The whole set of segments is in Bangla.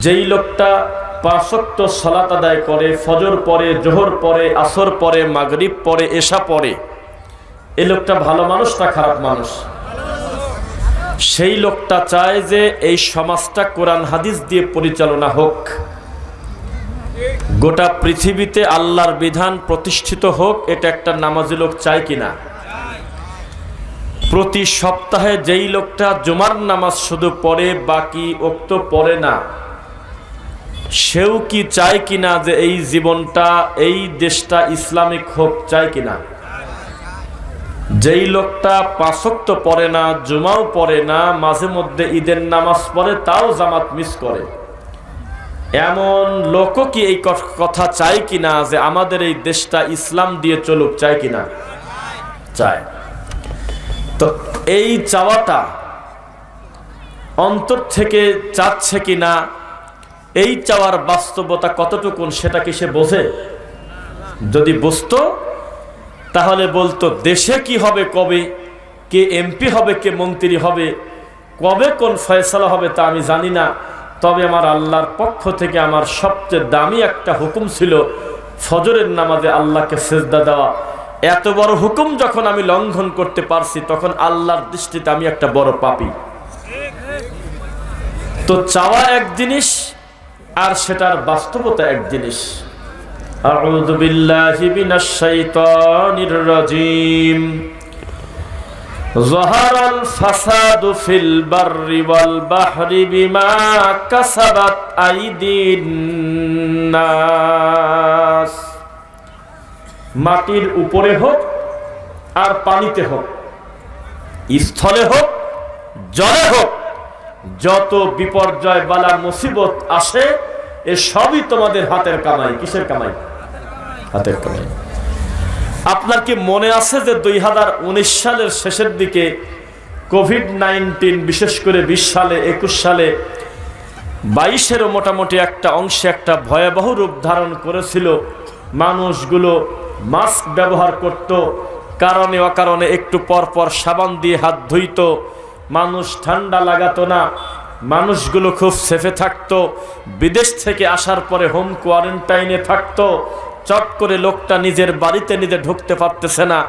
যেই লোকটা ৫ ওয়াক্ত সালাত আদায় করে, ফজর পড়ে, জোহর পড়ে, আসর পড়ে, মাগরিব পড়ে, এশা পড়ে, এই লোকটা ভালো মানুষ না খারাপ মানুষ? সেই লোকটা চায় যে এই সমাজটা কোরআন হাদিস দিয়ে পরিচালনা হোক, গোটা পৃথিবীতে আল্লাহর বিধান প্রতিষ্ঠিত হোক। এটা একটা নামাজি লোক চায় কিনা? প্রতি সপ্তাহে যেই লোকটা জুমার নামাজ শুধু পড়ে, বাকি ওক্ত পড়ে না, সেও কি চায় কিনা যে এই জীবনটা, এই দেশটা ইসলামিক হোক? চায় কিনা? যেই লোকটা ৫ ওয়াক্ত পড়ে না, জুমাও পড়ে না, মাঝে মধ্যে ঈদের নামাজ পড়ে, তাও জামাত মিস করে, এমন লোকও কি এই কথা চায় কিনা যে আমাদের এই দেশটা ইসলাম দিয়ে চলুক? চায় কিনা? চায়। তো এই চাওয়াটা অন্তর থেকে চাচ্ছে কিনা, এই চাওয়ার বাস্তবতা কতটুকু সেটা কি সে বোঝে? যদি বুঝতো তাহলে বলতো দেশে কি হবে, কবে কে এমপি হবে, কে মন্ত্রী হবে, কবে কোন ফয়সালা হবে তা আমি জানি না, তবে আমার আল্লাহর পক্ষ থেকে আমার সবচেয়ে দামি একটা হুকুম ছিল ফজরের নামাজে আল্লাহকে সেজদা দেওয়া। এত বড় হুকুম যখন আমি লঙ্ঘন করতে পারছি, তখন আল্লাহর দৃষ্টিতে আমি একটা বড় পাপী। তো চাওয়া এক জিনিস, আর সেটার বাস্তবতা এক জিনিস। আউযু বিল্লাহি মিনাশ শাইতানির রাজীম। যাহারাল ফাসাদু ফিল বাররি ওয়াল বাহরি বিমা কাসাবাত আইদিন নাস। মাটির উপরে হোক আর পানিতে হোক, স্থলে হোক, জলে হোক, যত বিপর্যয় বালা মুসিবত আসে, এ সবই তোমাদের হাতের কামাই। কিসের কামাই? হাতের কামাই। আপনার কি মনে আছে যে 2019 সালের শেষের দিকে কোভিড-19, বিশেষ করে 20 সালে, 21 সালে, 22-এরও মোটামুটি একটা অংশে একটা ভয়াবহ রূপ ধারণ করেছিল। মানুষগুলো মাস্ক ব্যবহার করত, কারণে অকারণে একটু পর পর সাবান দিয়ে হাত ধুইত, মানুষ ঠান্ডা লাগাতো না, মানুষগুলো খুব সেফে থাকতো। বিদেশ থেকে আসার পরে হোম কোয়ারেন্টাইনে থাকতো। চট করে লোকটা নিজের বাড়িতে নিজে ঢুকতে পারতেছে না।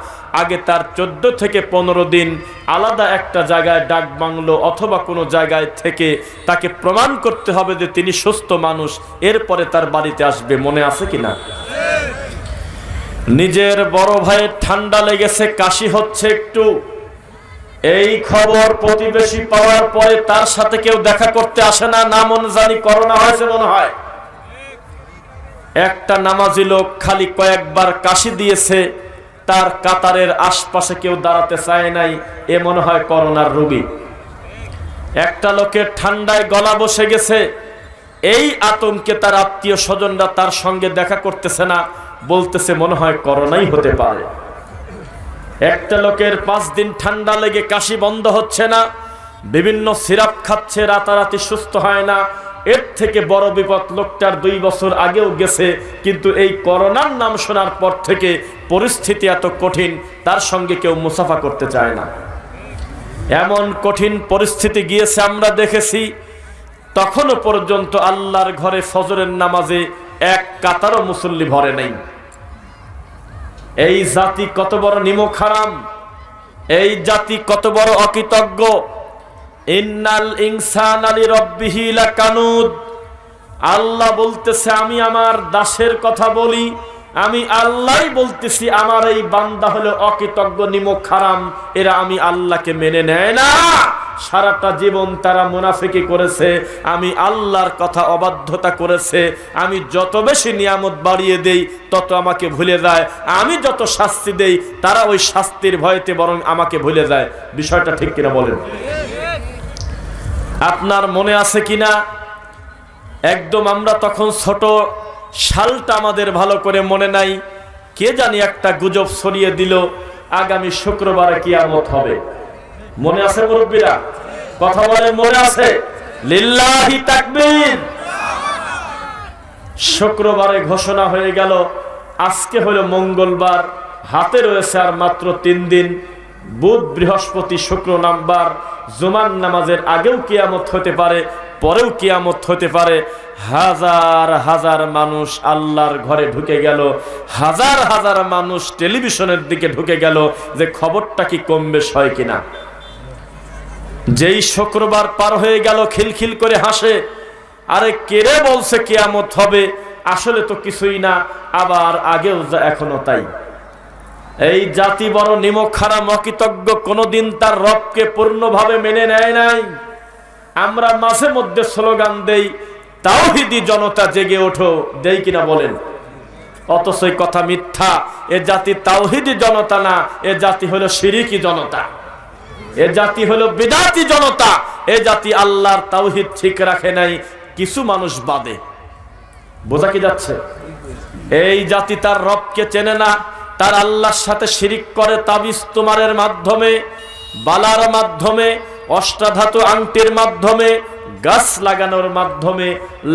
আগে তার 14 থেকে 15 দিন আলাদা একটা জায়গায়, ডাক বাংলো অথবা কোনো জায়গায় থেকে তাকে প্রমাণ করতে হবে যে তিনি সুস্থ মানুষ, এরপরে তার বাড়িতে আসবে। মনে আছে কিনা? নিজের বড় ভাইয়ের ঠান্ডা লেগেছে, কাশি হচ্ছে একটু, এই খবর প্রতিবেশী পাওয়ার পরে তার সাথে কেউ দেখা করতে আসে না। না মন জানি করোনা হয়েছে মনে হয়। একটা নামাজি লোক খালি কয়েকবার কাশি দিয়েছে, তার কাতারের আশপাশে কেউ দাঁড়াতে চায় নাই, এ মনে হয় করোনার রোগী। একটা লোকের ঠান্ডায় গলা বসে গেছে, এই আতঙ্কে তার আত্মীয় স্বজনরা তার সঙ্গে দেখা করতেছে না, বলতেছে মনে হয় করোনাই হতে পারে। একটা লোকের 5 দিন ঠান্ডা লেগে কাশি বন্ধ হচ্ছে না, বিভিন্ন সিরাপ খাচ্ছে, রাতারাতি সুস্থ হয় না। এর থেকে বড় বিপদ লোকটার 2 বছর আগেও গেছে, কিন্তু এই করোনার নাম শোনার পর থেকে পরিস্থিতি এত কঠিন, তার সঙ্গে কেউ মুসাফা করতে চায় না। এমন কঠিন পরিস্থিতি গিয়েছে আমরা দেখেছি, তখনও পর্যন্ত আল্লাহর ঘরে ফজরের নামাজে এক কাতারও মুসল্লি ভরে নেই। এই জাতি কত বড় নিমক হারাম, এই জাতি কত বড় অকৃতজ্ঞ। ইন্নাল ইনসানা লিরাব্বিহি লাকানুদ। আল্লাহ বলতেছে, আমি আমার দাসের কথা বলি, আমি আল্লাহই বলতেছি, আমার এই বান্দা হলো অকৃতজ্ঞ, নিমক হারাম। এরা আমি আল্লাহকে মেনে নেয় না। সারাটা জীবন তারা মুনাফিকি করেছে, আমি আল্লাহর কথা অবাধ্যতা করেছে। আমি যত বেশি নিয়ামত বাড়িয়ে দেই তত আমাকে ভুলে যায়, আমি যত শাস্তি দেই তারা ওই শাস্তির ভয়তে বরং আমাকে ভুলে যায়। বিষয়টা ঠিক কিনা বলেন? আপনার মনে আছে কিনা? একদম আমরা তখন ছোট, সালটা আমাদের ভালো করে মনে নাই, কে জানি একটা গুজব ছড়িয়ে দিল আগামী শুক্রবারে কিয়ামত হবে। মনে আছে মুরব্বীরা? কথা বলেন, মনে আছে? লিল্লাহি তাকবীর। শুক্রবারে ঘোষণা হয়ে গেল, আজকে হলো মঙ্গলবার, হাতে রয়েছে আর মাত্র 3 দিন। বুধ, বৃহস্পতি, শুক্র নামবার, জুমার নামাজের আগেও কিয়ামত হতে পারে, পরেও কিয়ামত হতে পারে। হাজার হাজার মানুষ আল্লাহর ঘরে ঢুকে গেল, হাজার হাজার মানুষ টেলিভিশনের দিকে ঢুকে গেল যে খবরটা কি কম বেশ হয় কিনা। যেই শুক্রবার পার হয়ে গেল খিলখিল করে হাসে, আরে কেড়ে বলছে কিয়ামত হবে, আসলে তো কিছুই না, আবার আগেও যা এখনো তাই। এই জাতি বড় নিমক হারাম অকৃতজ্ঞ, কোনোদিন তার রবকে পূর্ণভাবে মেনে নেয় নাই। আমরা মাঝে মধ্যে স্লোগান দেই, তাওহীদি জনতা জেগে ওঠো, দেই কিনা বলেন? অথচ এই কথা মিথ্যা। এ জাতি তাওহীদি জনতা না, এ জাতি হলো শিরকি জনতা, এ জাতি হলো বিদআতি জনতা। এ জাতি আল্লাহর তাওহীদ ঠিক রাখে নাই, কিছু মানুষ বাদে। বোঝা কি যাচ্ছে? এই জাতি তার রবকে চেনে না, তার আল্লাহর সাথে শিরিক করে তাবিজ তোমারের মাধ্যমে, বালার মাধ্যমে, অষ্টাধাতু আংটির মাধ্যমে, গাছ লাগানোর মাধ্যমে,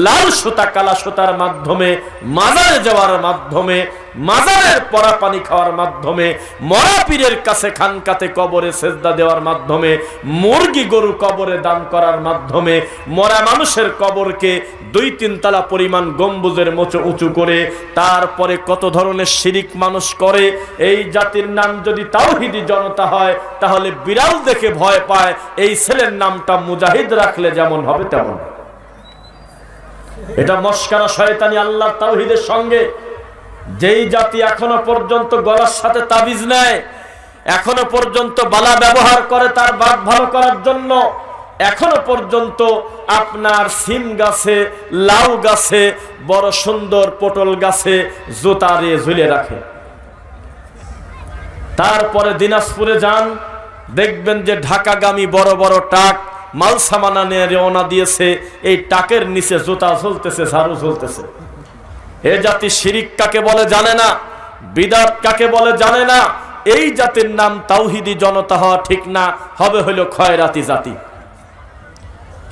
লাল সুতা কালা সুতার মাধ্যমে, মাজারে যাওয়ার মাধ্যমে, মাজারের পরা পানি খাওয়ার মাধ্যমে, মরা পীরের কাছে খানকাতে কবরে সেজদা দেওয়ার মাধ্যমে, মুরগি গরু কবরে দান করার মাধ্যমে, মরা মানুষের কবরকে 2-3 তলা পরিমাণ গম্বুজের মতো উঁচু করে, তারপরে কত ধরনের শিরিক মানুষ করে। এই জাতির নাম যদি তাওহীদি জনতা হয়, তাহলে বিড়াল দেখে ভয় পায়। এই ছেলের নামটা মুজাহিদ রাখলে যেমন হবে তেমন। এটা মস্কারা শয়তানি আল্লাহর তাওহীদের সঙ্গে। যেই জাতি এখনো পর্যন্ত গলার সাথে তাবিজ নেয়, এখনো পর্যন্ত বালা ব্যবহার করে তার বাদ ভালো করার জন্য, এখনো পর্যন্ত আপনার সিম গাছে, লাউ গাছে, বড় সুন্দর পটল গাছে জুতা দিয়ে ঝুলে রাখে। তারপরে দিনাজপুরে যান, দেখবেন যে ঢাকাগামী বড় বড় টাক মাল সামানা নিয়ে রওনা দিয়েছে, এই টাকের নিচে জুতা ঝুলতেছে, ঝাড়ু ঝুলতেছে। এ জাতি শিরিক কাকে বলে জানে না, বিদআত কাকে বলে জানে না। এই জাতির নাম তাওহীদি জনতা হওয়া ঠিক না, হবে হইল খয়রাতি জাতি।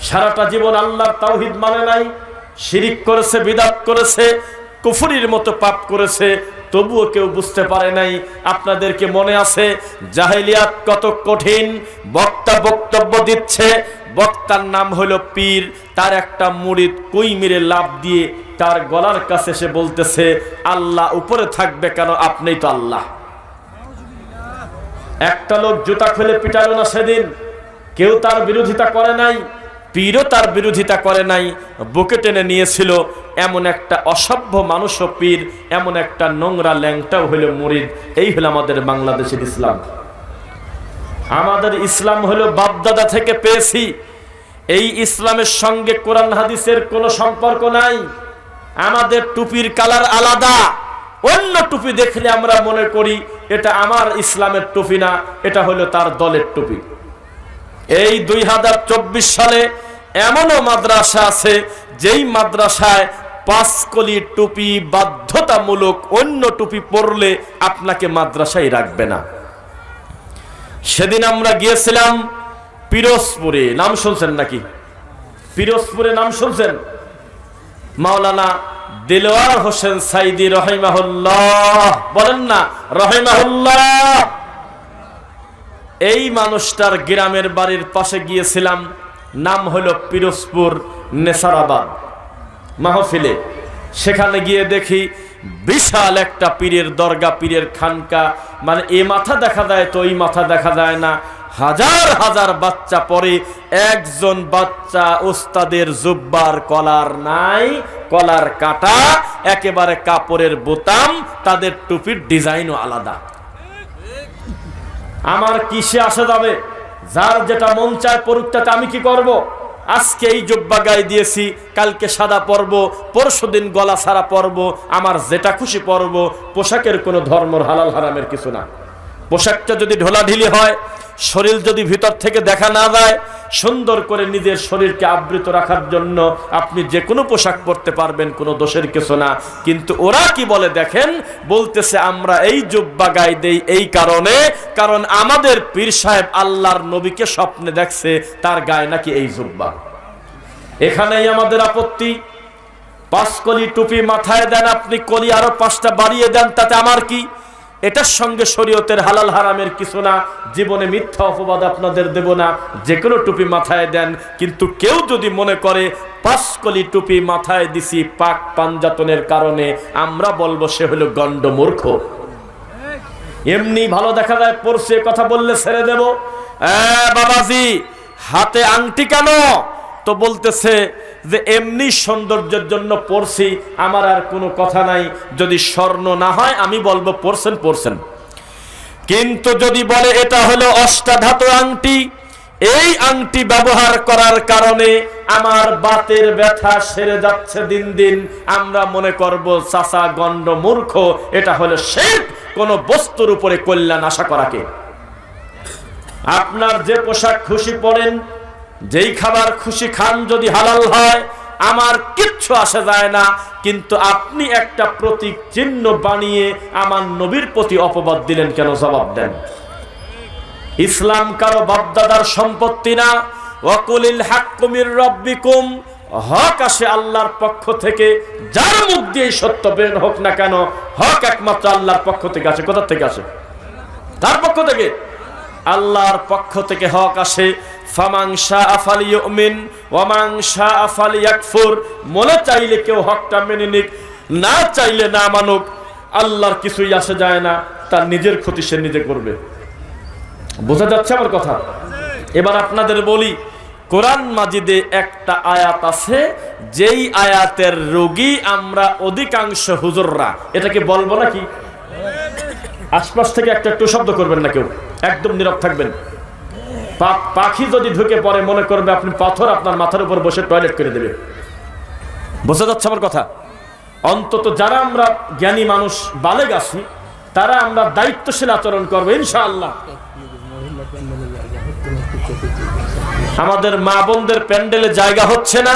সারাটা জীবন আল্লাহর তাওহীদ মানে নাই, শিরিক করেছে, বিদআত করেছে, কুফরির মতো পাপ করেছে, তবুও কেউ বুঝতে পারে নাই। আপনাদেরকে মনে আছে জাহেলিয়াত কত কঠিন? বক্তা বক্তব্য দিচ্ছে, বক্তার নাম হলো পীর, তার একটা মুরিদ কুই মেরে লাফ দিয়ে তার গলার কাছে সে বলতেছে, আল্লাহ উপরে থাকবে কেন, আপনিই তো আল্লাহ। একটা লোক জুতা খুলে পিটালো না সেদিন? কেউ তার বিরোধিতা করে নাই, পীরও তার বিরোধিতা করে নাই, বুকে টেনে নিয়েছিল। এমন একটা অসভ্য মানুষও পীর, এমন একটা নোংরা ল্যাংটাও হইল মুরিদ। এই হলো আমাদের বাংলাদেশের ইসলাম। আমাদের ইসলাম হলো বাপদাদা থেকে পেয়েছি। এই ইসলামের সঙ্গে কোরআন হাদিসের কোনো সম্পর্ক নাই। আমাদের টুপির কালার আলাদা, অন্য টুপি দেখলে আমরা মনে করি এটা আমার ইসলামের টুপি না, এটা হলো তার দলের টুপি। এই 2024 সালে এমনও মাদ্রাসা আছে যেই মাদ্রাসায় 5 কলি টুপি বাধ্যতামূলক, অন্য টুপি পরলে আপনাকে মাদ্রাসায় রাখবে না। সেদিন আমরা গিয়েছিলাম পিরোজপুরে, নাম শুনছেন নাকি? পিরোজপুরে নাম শুনছেন? মাওলানা দিলওয়ার হোসেন সাইদি রহিমাহুল্লাহ, বলেন না রহিমাহুল্লাহ। এই মানুষটার গ্রামের বাড়ির পাশে গিয়েছিলাম, নাম হলো পিরোজপুর নেসারাবাদ মাহফিলে। সেখানে গিয়ে দেখি বিশাল একটা পীরের দরগা, পীরের খানকা, মানে এ মাথা দেখা যায় তো ওই মাথা দেখা যায় না। হাজার হাজার বাচ্চা পড়ে, একজন বাচ্চা ওস্তাদের জুব্বার কলার নাই, কলার কাটা, একেবারে কাপড়ের বোতাম, তাদের টুপির ডিজাইনও আলাদা। আমার কিসে আসা যাবে? যার যেটা মন চায় পড়ুক, তাতে আমি কি করব? আজকে এই জুব্বা গায়ে দিয়েছি, কালকে সাদা পরব, পরশুদিন গলা ছাড়া পরব, আমার যেটা খুশি পরব। পোশাকের কোনো ধর্ম হালাল হারামের কিছু না। পোশাকটা যদি ঢোলাঢিলি হয়, শরীর যদি ভিতর থেকে দেখা না যায়, সুন্দর করে নিজের শরীরকে আবৃত রাখার জন্য আপনি যে কোনো পোশাক পরতে পারবেন, কোনো দোষের কিছু না। কিন্তু ওরা কি বলে দেখেন, বলতেছে আমরা এই জুব্বা গায়ে দেই এই কারণে, কারণ আমাদের পীর সাহেব আল্লাহর নবীকে স্বপ্নে দেখছে, তার গায়ে নাকি এই জুব্বা। এখানেই আমাদের আপত্তি। 5 কলি টুপি মাথায় দেন আপনি, কলি আরো 5টা বাড়িয়ে দেন, তাতে আমার কি? এটার সঙ্গে শরীয়তের হালাল হারামের কিছু না, জীবনে মিথ্যা অপবাদ আপনাদের দেব না, যে কোনো টুপি মাথায় দেন। কিন্তু কেউ যদি মনে করে 5 কলি টুপি মাথায় দিছি পাক পাঞ্জাতনের কারণে, আমরা বলবো সে হলো গণ্ড মূর্খ। এমনি ভালো দেখা যায় পড়ছে, কথা বললে ছেড়ে দেব। বাবাজি হাতে আংটি কেন? তো বলতেছে যে এমনি সৌন্দর্যের জন্য পড়ছি, আমার আর কোনো কথা নাই। যদি স্বর্ণ না হয় আমি বলবো পড়ছেন পড়ছেন। কিন্তু যদি বলে এটা হলো অষ্টাধাতু আংটি, এই আংটি ব্যবহার করার কারণে আমার বাতের ব্যথা সেরে যাচ্ছে দিন দিন, আমরা মনে করব চাচা গণ্ড মূর্খ। এটা হলো শিরক, কোন বস্তুর উপরে কল্যাণ আশা করাকে। আপনার যে পোশাক খুশি পরেন, যেই খাবার খুশি খান, যদি হালাল হয় আমার কিচ্ছু আসে যায় না। কিন্তু আপনি একটা প্রতীক চিহ্ন বানিয়ে আমার নবীর প্রতি অপবাদ দিলেন কেন? জবাব দেন। ইসলাম কারো বাপদাদার সম্পত্তি না। ওয়াকুলিল হাক্কু মির রাব্বিকুম, হক আসে আল্লাহর পক্ষ থেকে। যার মুখ দিয়ে সত্য বের হোক না কেন, হক একমাত্র আল্লাহর পক্ষ থেকে আসে। কোথা থেকে আসে? তার পক্ষ থেকে, আল্লাহর পক্ষ থেকে হক আসে। ফামান শাআ ফালিয়ুমিন ওয়া মান শাআ ফালিয়াকফুর। মনে চাইলে কেউ হকটা মেনে নিক, না চাইলে না মানুক, আল্লাহর কিছুই আসে যায় না। তার নিজের ক্ষতি সে নিজে করবে। বোঝা যাচ্ছে আমার কথা? এবার আপনাদের বলি, কোরআন মাজিদে একটা আয়াত আছে, যেই আয়াতের রোগী আমরা অধিকাংশ হুজুররা। এটাকে বলবো নাকি? আশপাশ থেকে একটা একটু শব্দ করবেন না কেউ, একদম নীরব থাকবেন। পাখি যদি ঢুকে পড়ে মনে করবে আপনি পাথর আপনার মাথার উপর বসে টয়লেট করে দেবে। বোঝা যাচ্ছে আমার কথা? অন্তত যারা আমরা জ্ঞানী মানুষ, বালেগ আছি, তারা আমরা দায়িত্বশীল আচরণ করবো ইনশাআল্লাহ। আমাদের মা বোনদের প্যান্ডেলে জায়গা হচ্ছে না,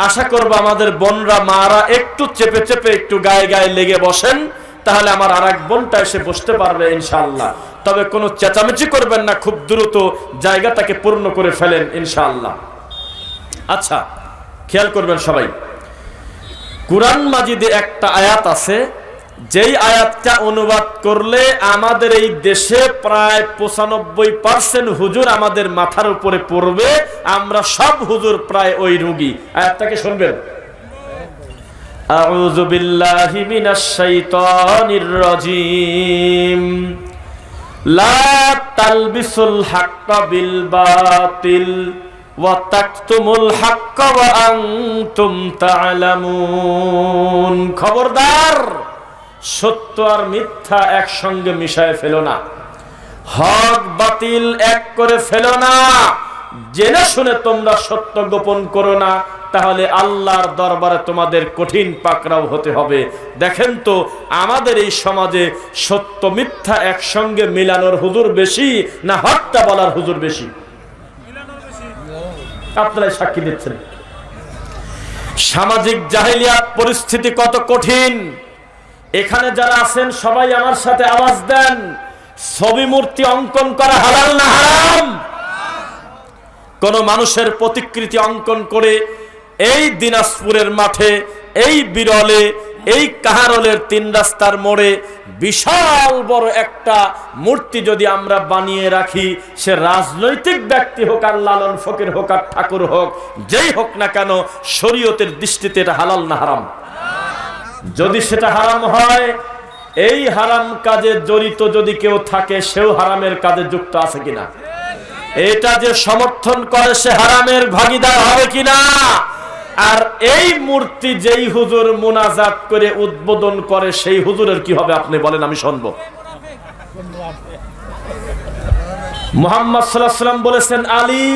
আশা করব আমাদের বোনরা মারা একটু চেপে চেপে একটু গায়ে গায়ে লেগে বসেন, তাহলে আমার আর এক বোনটা এসে বসতে পারবে ইনশাআল্লাহ। তবে কোনো চেঁচামেচি করবেন না, খুব দ্রুত জায়গাটাকে পূর্ণ করে ফেলেন ইনশাআল্লাহ। আচ্ছা, খেয়াল করবেন সবাই। কুরআন মাজিদে একটা আয়াত আছে, যেই আয়াতটা অনুবাদ করলে আমাদের এই দেশে প্রায় 95% হুজুর আমাদের মাথার উপরে পড়বে। আমরা সব হুজুর প্রায় ওই রোগী। আয়াতটাকে শুনবেন। আউযু বিল্লাহি মিনাশ শাইতানির রাজীম। লা তালবিসুল হাক্কা বিল বাতিল ওয়া তাকতুমুল হাক্কা ওয়া আনতুম তা'লামুন। খবরদার, সত্য আর মিথ্যা একসঙ্গে মিশায় ফেলো না, হক বাতিল এক করে ফেলো না। জেনে শুনে তোমরা সত্য গোপন করো না, তাহলে আল্লাহর দরবারে তোমাদের কঠিন পাকড়াও হতে হবে। দেখেন তো আমাদের এই সমাজে সত্য মিথ্যা একসঙ্গে মিলানোর হুজুর বেশি না হকটা বলার হুজুর বেশি? আপনারাই সাক্ষী দিচ্ছেন। সামাজিক জাহেলিয়াত পরিস্থিতি কত কঠিন। এখানে যারা আছেন সবাই আমার সাথে আওয়াজ দেন, ছবি মূর্তি অঙ্কন করা হালাল না হারাম? কোন মানুষের প্রতিকৃতি অঙ্কন করে এই দিনাজপুরের মাঠে, এই বিরলে, এই কাহারলের 3 রাস্তার মোড়ে বিশাল বড় একটা মূর্তি যদি আমরা বানিয়ে রাখি, সে রাজনৈতিক ব্যক্তি হোক আর লালন ফকির হোক আর ঠাকুর হোক, যেই হোক না কেন, শরীয়তের দৃষ্টিতে এটা হালাল না হারাম? যদি সেটা হারাম হয়, এই হারাম কাজে জড়িত যদি কেউ থাকে, সেও হারামের কাজে যুক্ত আছে কিনা? এটা যে সমর্থন করে সে হারামের ভাগীদার হবে কিনা? আর এই মূর্তি যেই হুজুর মুনাজাত করে উদ্বোধন করে, সেই হুজুরের কি হবে আপনি বলেন, আমি শুনবো। মুহাম্মদ সাল্লাল্লাহু আলাইহি ওয়াসাল্লাম বলেছেন, আলী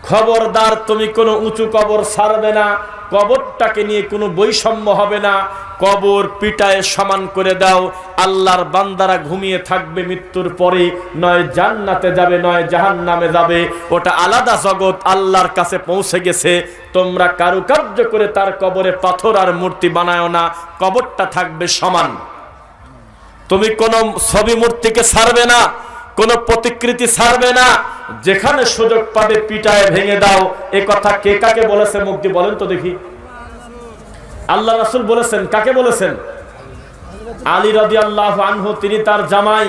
খবরদার, তুমি কোনো উঁচু কবর ছাড়বে না, কবরটাকে নিয়ে কোনো বৈষম্য হবে না, কবর পিটায় সমান করে দাও। আল্লাহর বান্দারা ঘুমিয়ে থাকবে, মৃত্যুর পরে নয় জান্নাতে যাবে নয় জাহান্নামে যাবে, ওটা আলাদা জগৎ, আল্লাহর কাছে পৌঁছে গেছে। তোমরা কারুকার্য করে তার কবরে পাথর আর মূর্তি বানায়ো না, কবরটা থাকবে সমান। তুমি কোনো ছবি মূর্তিকে ছাড়বে না, কোন প্রতিকৃতি ছাড়বে না, যেখানে সুযোগ পাবে পিটায় ভেঙে দাও। এ কথা কে কাকে বলেছে মুখ দিয়ে বলেন তো দেখি? আল্লাহ রাসূল বলেছেন। কাকে বলেছেন? আলী রাদিয়াল্লাহু আনহু তিনি তার জামাই,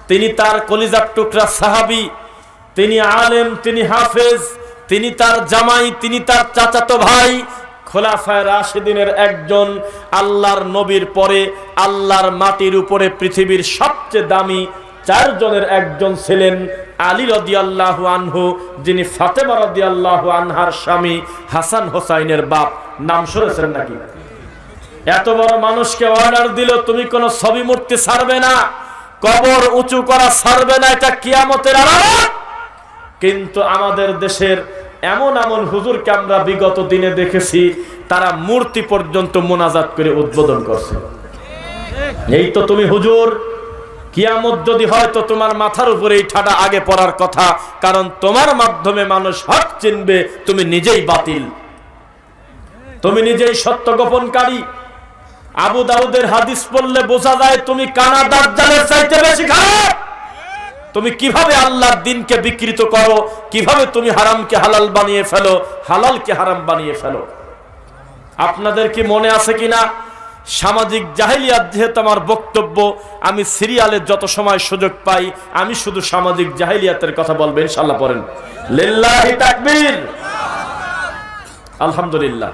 তিনি তার কলিজার টুকরা সাহাবী, তিনি আলেম, তিনি হাফেজ, তিনি তার জামাই, তিনি তার চাচাতো ভাই, খোলাফায়ে রাশিদিনের একজন। আল্লাহর নবীর পরে আল্লাহর মাটির উপরে পৃথিবীর সবচেয়ে দামি 4 জনের একজন ছিলেন আলী রাদিয়াল্লাহু আনহু, যিনি ফাতেমা রাদিয়াল্লাহু আনহার স্বামী, হাসান হোসাইনের বাপ। নাম শুনেছেন নাকি? এত বড় মানুষকে অর্ডার দিল, তুমি কোন ছবি মূর্তি ছাড়বে না, কবর উঁচু করা ছাড়বে না, এটা কিয়ামতের আলামত। কিন্তু আমাদের দেশের এমন এমন হুজুরকে আমরা বিগত দিনে দেখেছি, তারা মূর্তি পর্যন্ত মোনাজাত করে উদ্বোধন করছে। এই তো তুমি হুজুর, কিয়ামত যদি হয় তো তোমার মাথার উপরে এই ঠাডা আগে পড়ার কথা, কারণ তোমার মাধ্যমে মানুষ হক চিনবে, তুমি নিজেই বাতিল, তুমি নিজেই সত্য গোপনকারী। আবু দাউদের হাদিস পড়লে বোঝা যায় তুমি কানা দাজ্জালের চাইতে বেশি খারাপ। তুমি কিভাবে আল্লাহর দ্বীনকে বিকৃত করো, কিভাবে তুমি হারামকে হালাল বানিয়ে ফেলো, হালালকে হারাম বানিয়ে ফেলো। আপনাদের কি মনে আছে কিনা, সামাজিক জাহেলিয়াত, যেহেতু আমার বক্তব্য, আমি সিরিয়ালে যত সময় সুযোগ পাই আমি শুধু সামাজিক জাহেলিয়াতের কথা বলবো, ইনশাআল্লাহ। পড়েন লিল্লাহি তাকবীর, আলহামদুলিল্লাহ।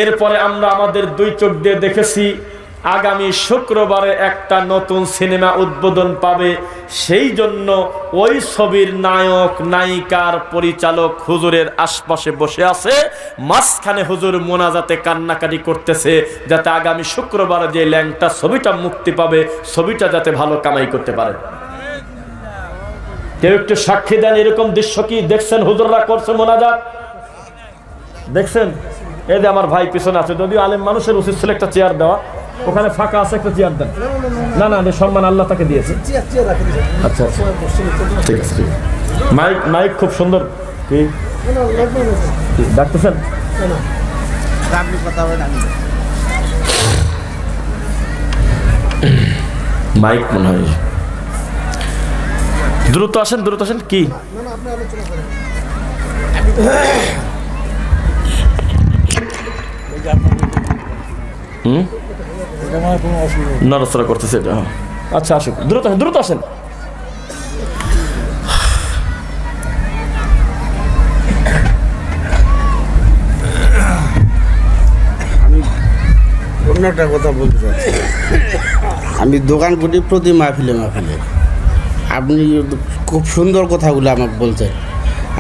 এরপরে আমরা আমাদের 2 চোখ দিয়ে দেখেছি আগামী শুক্রবারে একটা নতুন সিনেমা উদ্বোধন পাবে। সেই জন্য ওই ছবির নায়ক নায়িকার পরিচালক হুজুরের আশপাশে বসে আছে, মাঝখানে হুজুর মোনাজাতে কান্নাকাটি করতেছে, যাতে আগামী শুক্রবারে যে ল্যাংটা ছবিটা মুক্তি পাবে, ছবিটা যাতে ভালো কামাই করতে পারে। কেউ একটু সাক্ষী দেন, এরকম দৃশ্য কি দেখছেন? হুজুররা করছে মোনাজাত, দেখছেন? এই যে আমার ভাই পিছনে আছে, যদিও আলেম মানুষের উচিত ছিল একটা চেয়ার দেওয়া, ওখানে ফাঁকা আছে, একটা চেয়ার দেন। না না, সম্মান আল্লাহ তাকে দিয়েছে। আচ্ছা আচ্ছা, ঠিক আছে। মাইক মাইক খুব সুন্দর। কি ডাকতেছেন? মাইক মনে হয়। দ্রুত আসেন, দ্রুত আসেন। কি নড়াচড়া করতেছে এটা? আচ্ছা আসুন, দ্রুত আসেন, দ্রুত আসেন। আমি অন্য একটা কথা বলতে চাচ্ছি। আমি দোকান করি প্রতি মাহফিলে মাহফিলে। আপনি খুব সুন্দর কথাগুলো আমাকে বলছেন।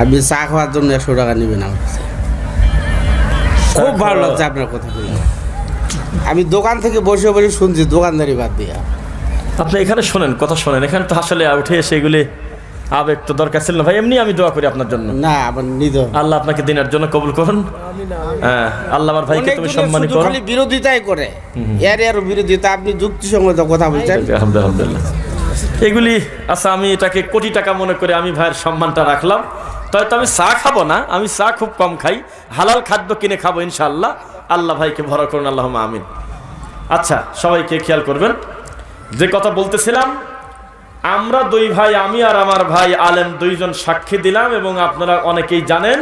আপনি চা খাওয়ার জন্য 100 টাকা নেবেন আমার কাছে। খুব ভালো লাগছে আপনার কথাগুলো। আমি দোকান থেকে বসে বসে শুনছি, দোকানদারি বাদ দিয়া। আপনি এখানে শোনেন, কথা শোনেন। এখানে তো আসলে উঠে এসে এগুলি আবেগ তো দরকার ছিল না ভাই। এমনি আমি দোয়া করি আপনার জন্য। না, আমার নিদ আল্লাহ আপনাকে দিনের জন্য কবুল করুন। হ্যাঁ, আল্লাহ আমার ভাইকে তুমি সম্মানী করো। খালি বিরোধিতাই করে, এর বিরোধিতা। আপনি যুক্তিসঙ্গত কথা বলছেন। আলহামদুলিল্লাহ। এগুলি আচ্ছা, আমি এটাকে কোটি টাকা মনে করে আমি ভাইয়ের সম্মানটা রাখলাম। তো আমি চা খাবো না, আমি চা খুব কম খাই, হালাল খাদ্য কিনে খাবো ইনশাআল্লাহ। আল্লাহ ভাইকে ভরা করুন, আল্লাহুম্মা আমিন। আচ্ছা, সবাইকে খেয়াল করবেন যে কথা বলতেছিলাম। আমরা 2 ভাই, আমি আর আমার ভাই আলেম 2 জন সাক্ষী দিলাম, এবং আপনারা অনেকেই জানেন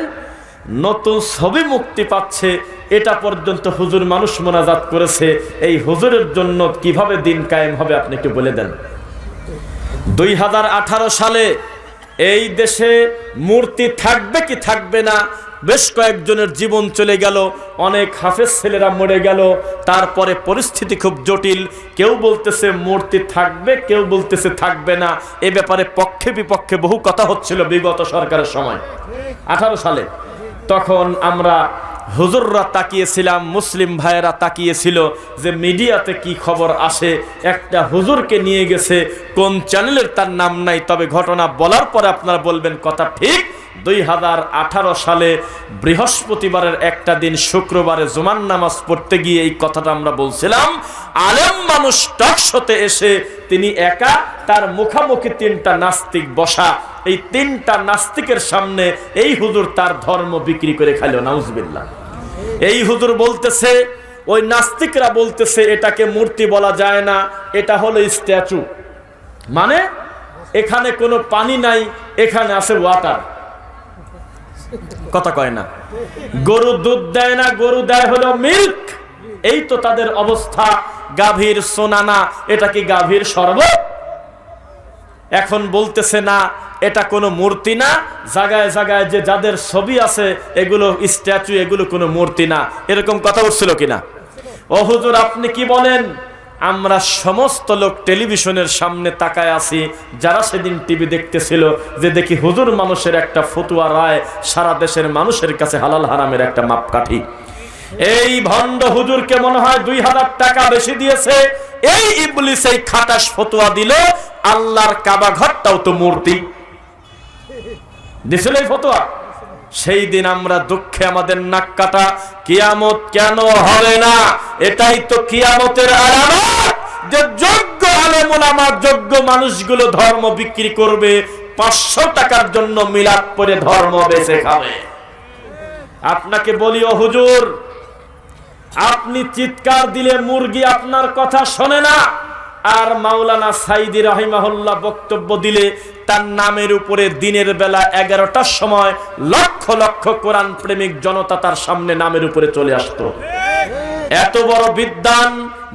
নতুন ছবি মুক্তি পাচ্ছে। এটা পর্যন্ত হুজুর মানুষ মোনাজাত করেছে। এই হুজুরের জন্য কিভাবে দিন কায়েম হবে আপনি একটু বলে দেন। 2018 সালে এই দেশে মূর্তি থাকবে কি থাকবে না, বেশ কয়েকজনের জীবন চলে গেল, অনেক হাফেজ ছেলেরা মরে গেল। তারপরে পরিস্থিতি খুব জটিল। কেউ বলতেছে মূর্তি থাকবে, কেউ বলতেছে থাকবে না। এ ব্যাপারে পক্ষে বিপক্ষে বহু কথা হচ্ছিল বিগত সরকারের সময় 18 সালে। তখন আমরা হুজুররা তাকিয়েছিলাম, মুসলিম ভাইয়েরা তাকিয়েছিল যে মিডিয়াতে কি খবর আসে। একটা হুজুরকে নিয়ে গেছে, কোন চ্যানেলের তার নাম নাই, তবে ঘটনা বলার পরে আপনারা বলবেন কথা ঠিক। 2018 সালে বৃহস্পতিবারের একটা দিন, শুক্রবারে জুমার নামাজ পড়তে গিয়ে এই কথাটা আমরা বলছিলাম। আলেম মানুষ টকশোতে এসে তিনি একা, তার মুখামুখি 3টা নাস্তিক বসা। এই 3টা নাস্তিকের সামনে এই হুজুর তার ধর্ম বিক্রি করে খাইল। নাউজুবিল্লাহ। এই হুজুর বলতেছে, ওই নাস্তিকরা বলতেছে এটাকে মূর্তি বলা যায় না, এটা হলো স্ট্যাচু। মানে এখানে কোনো পানি নাই, এখানে আছে ওয়াটার। কথা কয় না। গরু দুধ দেয় না, গরু দেয় হলো মিল্ক। এই তো তাদের অবস্থা। গাভীর সোনা না, এটা কি গাভীর শরবত? এখন বলতেছে না এটা কোনো মূর্তি না, জায়গায় জায়গায় যে যাদের ছবি আছে এগুলো স্ট্যাচু, এগুলো কোনো মূর্তি না, এরকম কথা উঠছিল কিনা? ও হুজুর আপনি কি বলেন? আমরা সমস্ত লোক টেলিভিশনের সামনে তাকায় আছি, যারা সেদিন টিভি দেখতেছিল, যে দেখি হুজুর মানুষের একটা ফতুয়া রায় সারা দেশের মানুষের কাছে হালাল হারামের একটা মাপকাঠি। এই ভণ্ড হুজুরকে মনে হয় 2000 টাকা বেশি দিয়েছে, এই ইবলিস এই খাটাস ফতুয়া দিল আল্লাহর কাবা ঘরটাও তো মূর্তি। দিছিল এই ফতুয়া। সেই দিন আমরা দুঃখে আমাদের নাক কাটা। কিয়ামত কেন হবে না? এটাই তো কিয়ামতের আলামত, যে যোগ্য আলেম ওলামা, যোগ্য মানুষগুলো ধর্ম বিক্রি করবে, 500 টাকার জন্য মিলাদ পড়ে ধর্ম বেঁচে খাবে। আপনাকে বলি ও হুজুর, আপনি চিৎকার দিলে মুরগি আপনার কথা শোনে না, আর মাওলানা সাইদি রাহিমাহুল্লাহ বক্তব্য দিলে তার নামের উপরে দিনের বেলা 11টার সময় লক্ষ লক্ষ কোরআন প্রেমিক জনতা তার সামনে নামের উপরে চলে আসতো। এত বড় বিদ্বান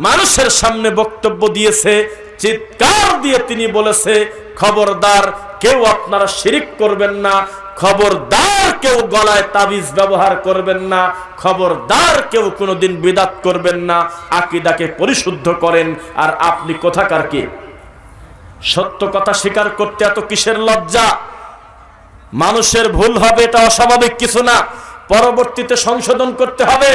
মানুষের সামনে বক্তব্য দিয়েছে, চিৎকার দিয়ে তিনি বলেছে, খবরদার কেউ আপনারা শিরিক করবেন না, খবরদার কেউ গলায় তাবিজ ব্যবহার করবেন না, খবরদার কেউ কোনোদিন বিদআত করবেন না, আকীদাকে পরিশুদ্ধ করেন। আর আপনি কোথাকার কি? সত্য কথা স্বীকার করতে এত কিসের লজ্জা? মানুষের ভুল হবে, এটা অস্বাভাবিক কিছু না, পরবর্তীতে সংশোধন করতে হবে।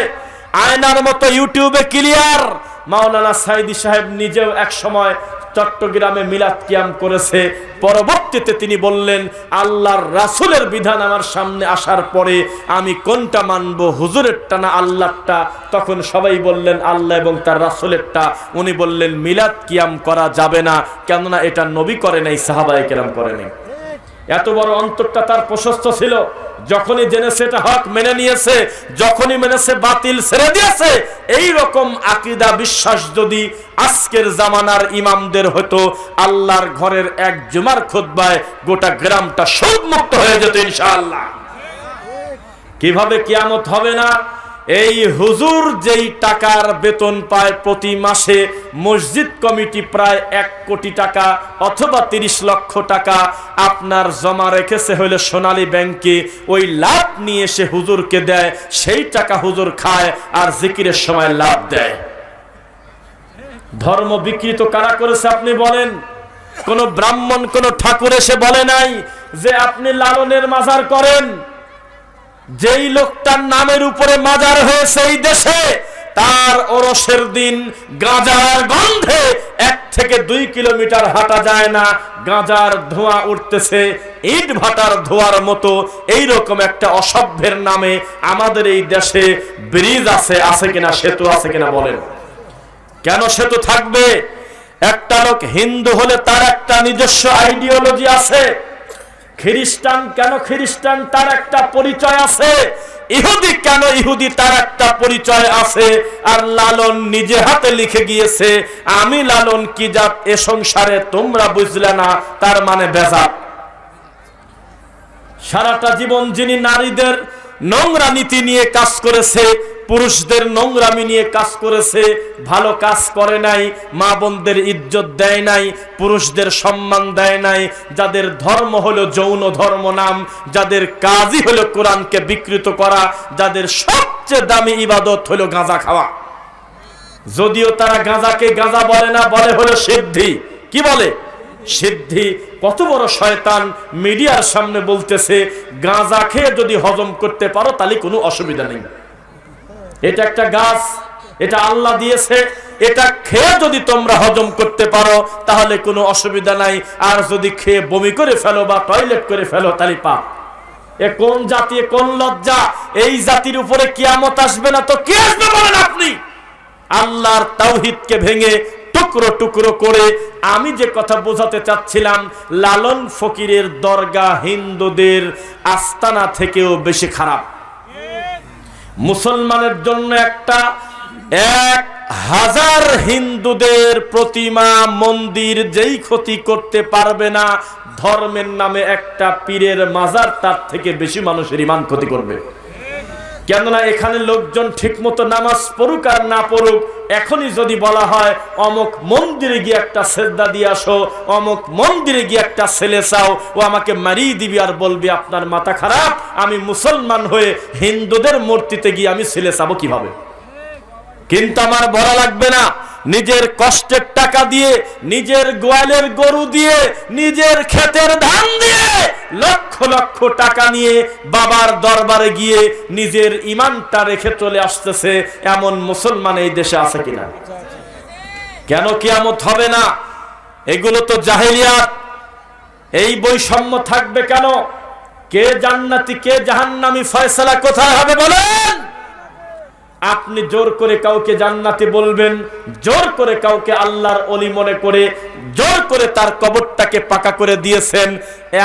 আয়নার মতো ইউটিউবে ক্লিয়ার। মাওলানা সাইদি সাহেব নিজেও এক সময় চট্টগ্রামে মিলাদ কিয়াম করেছে, পরবর্তীতে তিনি বললেন আল্লাহর রাসূলের বিধান আমার সামনে আসার পরে আমি কোনটা মানবো, হুজুরেরটা না আল্লাহরটা? তখন সবাই বললেন আল্লাহ এবং তার রাসূলেরটা। উনি বললেন মিলাদ কিয়াম করা যাবে না, কেননা এটা নবী করে নাই, সাহাবায়ে কেরাম করে নাই। এত বড় অন্তরটা তার প্রশস্ত ছিল। যখনই জেনেছে এটা হক মেনে নিয়েছে, যখনই মেনেছে বাতিল ছেড়ে দিয়েছে। এই রকম আকীদা বিশ্বাস যদি আজকের জামানার ইমামদের হতো, আল্লাহর ঘরের এক জুমার খুতবায় গোটা গ্রামটা সুদ মুক্ত হয়ে যেত ইনশাআল্লাহ। কিভাবে কিয়ামত হবে না? এই হুজুর যেই টাকার বেতন পায় প্রতি মাসে, মসজিদ কমিটি প্রায় 1 কোটি টাকা অথবা 30 লক্ষ টাকা আপনার জমা রেখেছে হলে সোনালী ব্যাংকে, ওই লাভ নিয়ে এসে হুজুরকে দেয়, সেই টাকা হুজুর খায় আর জিকিরের সময় লাভ দেয়। ধর্ম বিকৃত কারা করেছে আপনি বলেন? কোন ব্রাহ্মণ, কোন ঠাকুর এসে বলে নাই যে আপনি লালনের মাজার করেন। যেই লোকটার নামের উপরে মাজার হয়েছে এই দেশে, তার ওরসের দিন গাঁজার গন্ধে 1 থেকে 2 কিলোমিটার হাঁটা যায় না, গাঁজার ধোঁয়া উঠতেছে ইট ভাটার ধোঁয়ার মতো। এইরকম একটা অসভ্যের নামে আমাদের এই দেশে ব্রিজ আছে কিনা, সেতু আছে কিনা বলেন? কেন সেতু থাকবে? একটা লোক হিন্দু হলে তার একটা নিজস্ব আইডিওলজি আছে। খ্রিস্টান কেন খ্রিস্টান, তার একটা পরিচয় আছে। ইহুদি কেন ইহুদি, তার একটা পরিচয় আছে। আর লালন নিজে হাতে লিখে গিয়েছে, আমি লালন কি জাত এ সংসারে তোমরা বুঝলে না, তার মানে বেজাত। সারাটা জীবন যিনি নারীদের নোংরা নীতি নিয়ে কাজ করেছে, পুরুষদের নোংরামি নিয়ে কাজ করেছে, ভালো কাজ করে নাই, মা বোনদের ইজ্জত দেয় নাই, পুরুষদের সম্মান দেয় নাই, যাদের ধর্ম হলো যৌন ধর্ম নাম, যাদের কাজই হলো কোরআনকে বিকৃত করা, যাদের সবচেয়ে দামি ইবাদত হলো গাঁজা খাওয়া। যদিও তারা গাঁজাকে গাঁজা বলে না, বলে হলো সিদ্ধি। কি বলে? সিদ্ধি। কত বড় শয়তান মিডিয়ার সামনে বলতেছে গাঁজা খেয়ে যদি হজম করতে পারো তাহলে কোনো অসুবিধা নেই। এটা একটা গাছ, এটা আল্লাহ দিয়েছে, এটা খেয়ে যদি তোমরা হজম করতে পারো তাহলে কোনো অসুবিধা নাই, আর যদি খেয়ে বমি করে ফেলো বা টয়লেট করে ফেলো তাহলে পাপ। এ কোন জাতি, কোন লজ্জা? এই জাতির উপরে কিয়ামত আসবে না তো কি আসবে বলেন আপনি? আল্লাহর তাওহীদকে ভেঙে টুকরো টুকরো করে। আমি যে কথা বোঝাতে চাচ্ছিলাম, লালন ফকিরের দরগা হিন্দুদের আস্তানা থেকেও বেশি খারাপ। মুসলমানের জন্য একটা 1000 হিন্দুদের প্রতিমা মন্দির যেই ক্ষতি করতে পারবে না, ধর্মের নামে একটা পীরের মাজার তার থেকে বেশি মানুষের ঈমান ক্ষতি করবে। কেননা এখানে লোকজন ঠিকমতো নামাজ পড়ুক আর না পড়ুক, এখনই যদি বলা হয় অমুক মন্দিরে গিয়ে একটা সেজদা দিয়ে আসো, অমুক মন্দিরে গিয়ে একটা ছেলে চাও, ও আমাকে মারিয়ে দিবি আর বলবি আপনার মাথা খারাপ, আমি মুসলমান হয়ে হিন্দুদের মূর্তিতে গিয়ে আমি ছেলে চাবো কিভাবে? কিন্তু আমার বলা লাগবে না, নিজের কষ্টের টাকা দিয়ে, নিজের গোয়ালের গরু দিয়ে, নিজের ক্ষেতের ধান দিয়ে লক্ষ লক্ষ টাকা নিয়ে বাবার দরবারে গিয়ে নিজের ঈমানটা রেখে চলে আসতেছে এমন মুসলমান এই দেশে আছে কিনা? কেন কিয়ামত হবে না? এগুলো তো জাহেলিয়াত। এই বৈষম্য থাকবে কেন? কে জান্নাতি কে জাহান্নামী ফয়সালা কোথায় হবে বলেন? আপনি জোর করে কাউকে জান্নাতি বলবেন, জোর করে কাউকে আল্লাহর ওলি মনে করে, জোর করে তার কবরটাকে পাকা করে দিয়েছেন।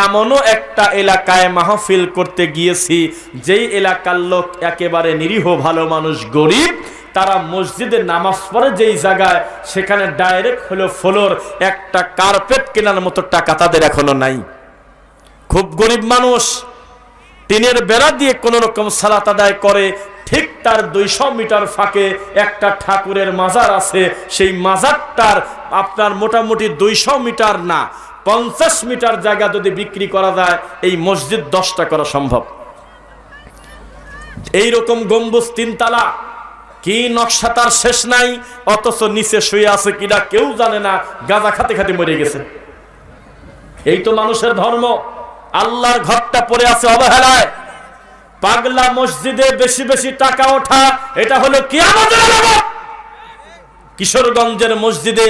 এমনও একটা এলাকায় মাহফিল করতে গিয়েছি, যেই এলাকার লোক একেবারে নিরীহ ভালো মানুষ, গরিব, তারা মসজিদে নামাজ পড়ে যেই জায়গায়, সেখানে ডাইরেক্ট হলো ফ্লোর, একটা কার্পেট কেনার মতো টাকা তাদের এখনো নাই। খুব গরিব মানুষ, টিনের বেড়া দিয়ে কোন রকম সালাত আদায় করে। ঠিক তার 200 মিটার ফাঁকে একটা ঠাকুরের মাজার আছে, সেই মাজারটার আপনার মোটামুটি 200 মিটার না 50 মিটার জায়গা যদি বিক্রি করা যায়, এই মসজিদ 10টা করা সম্ভব। এইরকম গম্বুজ 3 তালা, কি নকশা তার শেষ নাই, অথচ নিচে শুয়ে আছে কিনা কেউ জানে না, গাঁজা খাতে খাতে মরে গেছে। এই তো মানুষের ধর্ম। আল্লাহর ঘরটা পড়ে আছে অবহেলায়। পাগলা মসজিদে বেশি বেশি টাকা ওঠা, এটা হলো কিয়ামতের আলামত। কিশোরগঞ্জের মসজিদে,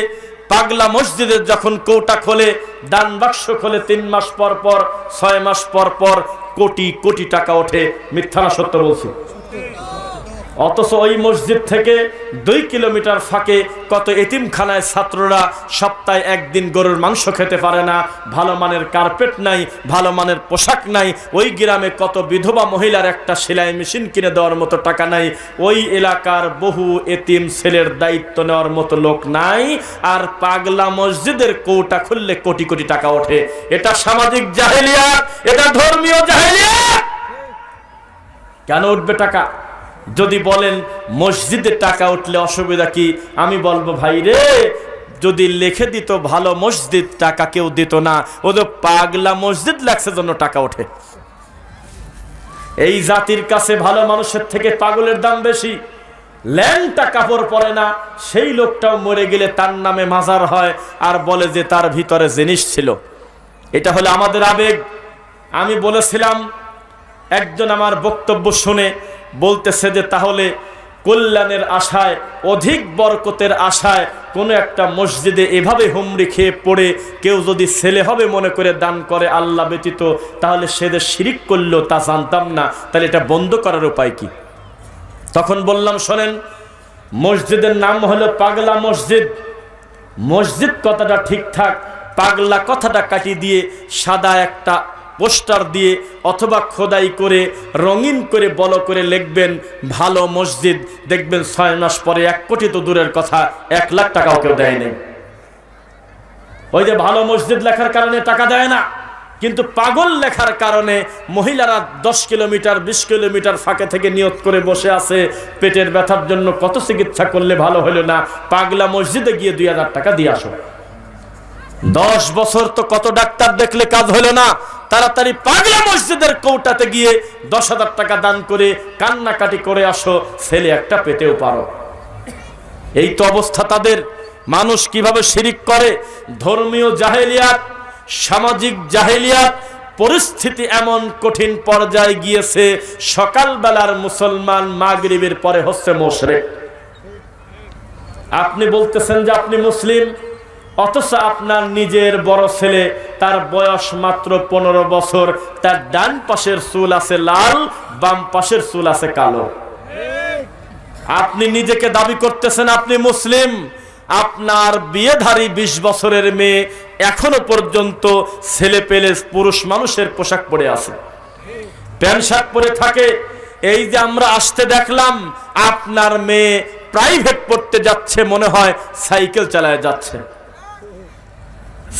পাগলা মসজিদে যখন কৌটা খোলে, দান বাক্স খোলে, 3 মাস পর পর, 6 মাস পর পর কোটি কোটি টাকা ওঠে। মিথ্যা না সত্য বলছি? অথচ ওই মসজিদ থেকে 2 কিলোমিটার ফাঁকে কত এতিমখানায় ছাত্ররা সপ্তাহে একদিন গরুর মাংস খেতে পারে না, ভালো মানের কার্পেট নাই, ভালো মানের পোশাক নাই। ওই গ্রামে কত বিধবা মহিলার একটা সেলাই মেশিন কিনে দেওয়ার মতো টাকা নাই। ওই এলাকার বহু এতিম ছেলের দায়িত্ব নেওয়ার মতো লোক নাই। আর পাগলা মসজিদের কৌটা খুললে কোটি কোটি টাকা ওঠে। এটা সামাজিক জাহেলিয়াত, এটা ধর্মীয় জাহেলিয়াত। কেন উঠবে টাকা? যদি বলেন মসজিদে টাকা উঠলে অসুবিধা কি, আমি বলবো ভাই রে, যদি লিখে দিত ভালো মসজিদ, টাকা কেউ দিত না। ও তো পাগলা মসজিদ লাগছে জন্য টাকা ওঠে। এই জাতির কাছে ভালো মানুষের থেকে পাগলের দাম বেশি। ল্যাংটা কাপড় পরে না, সেই লোকটাও মরে গেলে তার নামে মাজার হয়, আর বলে যে তার ভিতরে জিনিস ছিল। এটা হলো আমাদের আবেগ। আমি বলেছিলাম, একজন আমার বক্তব্য শুনে বলতেছে যে তাহলে কল্যাণের আশায়, অধিক বরকতের আশায় কোনো একটা মসজিদে এভাবে হুমড়ি খেয়ে পড়ে কেউ যদি ছেলে হবে মনে করে দান করে আল্লাহ ব্যতীত, তাহলে সে যে শিরিক করলো তা জানতাম না, তাহলে এটা বন্ধ করার উপায় কি? তখন বললাম, শোনেন, মসজিদের নাম হলো পাগলা মসজিদ। মসজিদ কথাটা ঠিকঠাক, পাগলা কথাটা কাটিয়ে দিয়ে সাদা একটা পোস্টার দিয়ে অথবা খোদাই করে রঙিন করে বড় করে লিখবেন ভালো মসজিদ। দেখবেন 6 মাস পরে 1 কোটি তো দূরের কথা, 1 লাখ টাকাও কেউ দেয় নাই। ওই যে ভালো মসজিদ লেখার কারণে টাকা দেয় না, কিন্তু পাগল লেখার কারণে মহিলারা 10 কিলোমিটার 20 কিলোমিটার ফাঁকে থেকে নিয়ত করে বসে আছে, পেটের ব্যথার জন্য কত চিকিৎসা করলে ভালো হলো না, পাগলা মসজিদে গিয়ে 2000 টাকা দিয়ে আসো। 10 বছর তো কত ডাক্তার দেখলে কাজ হলো না, তাড়াতাড়ি পাগলা মসজিদের কৌটাতে গিয়ে 10,000 টাকা দান করে কান্নাকাটি করে আসো, ছেলে একটা পেতেও পারো। এই তো অবস্থা তাদের। মানুষ কিভাবে শিরিক করে। ধর্মীয় জাহেলিয়াত, সামাজিক জাহেলিয়াত। পরিস্থিতি এমন কঠিন পর্যায়ে গিয়েছে, সকালবেলার মুসলমান মাগরিবের পরে হচ্ছে মুশরিক। আপনি বলতেছেন যে আপনি মুসলিম, অথচ আপনার নিজের বড় ছেলে, তার বয়স মাত্র 15 বছর, তার ডান পাশের চুল আছে লাল, বাম পাশের চুল আছে কালো। আপনি নিজেকে দাবি করতেছেন আপনি মুসলিম, আপনার বিয়েধারী 20 বছরের মেয়ে এখনো পর্যন্ত ছেলে পেলে পুরুষ মানুষের পোশাক পরে আছে, প্যান্ট শার্ট পরে থাকে। এই যে আমরা আসতে দেখলাম, আপনার মেয়ে প্রাইভেট পড়তে যাচ্ছে, মনে হয় সাইকেল চালায় যাচ্ছে।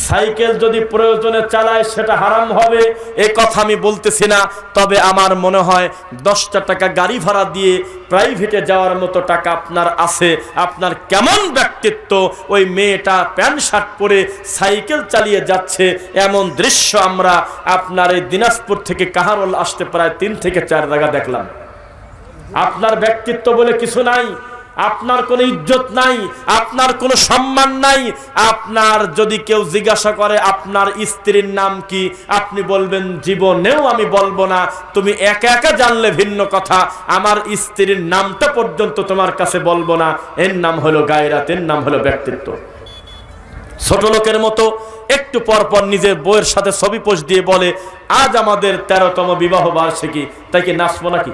সাইকেল যদি প্রয়োজনে চালায় সেটা হারাম হবে এ কথা আমি বলতেছি না, তবে আমার মনে হয় 10টা টাকা গাড়ি ভাড়া দিয়ে প্রাইভেটে যাওয়ার মতো টাকা আপনার আছে। আপনার কেমন ব্যক্তিত্ব, ওই মেয়েটা প্যান্ট শার্ট পরে সাইকেল চালিয়ে যাচ্ছে, এমন দৃশ্য আমরা আপনার এই দিনাজপুর থেকে কাহারোল আসতে প্রায় 3 থেকে 4 জায়গা দেখলাম। আপনার ব্যক্তিত্ব বলে কিছু নাই, আপনার কোনো ইজ্জত নাই, আপনার কোনো সম্মান নাই। আপনার যদি কেউ জিজ্ঞাসা করে আপনার স্ত্রীর নাম কি, আপনি বলবেন জীবনেও আমি বলবো না, তুমি একা একা জানলে ভিন্ন কথা, আমার স্ত্রীর নামটা পর্যন্ত তোমার কাছে বলবো না। এর নাম হলো গায়রাত, এর নাম হলো ব্যক্তিত্ব। ছোট লোকের মতো একটু পর পর নিজের বউয়ের সাথে ছবি পোস্ট দিয়ে বলে আজ আমাদের 13তম বিবাহ বার্ষিকী, তাই কি নাচবো নাকি?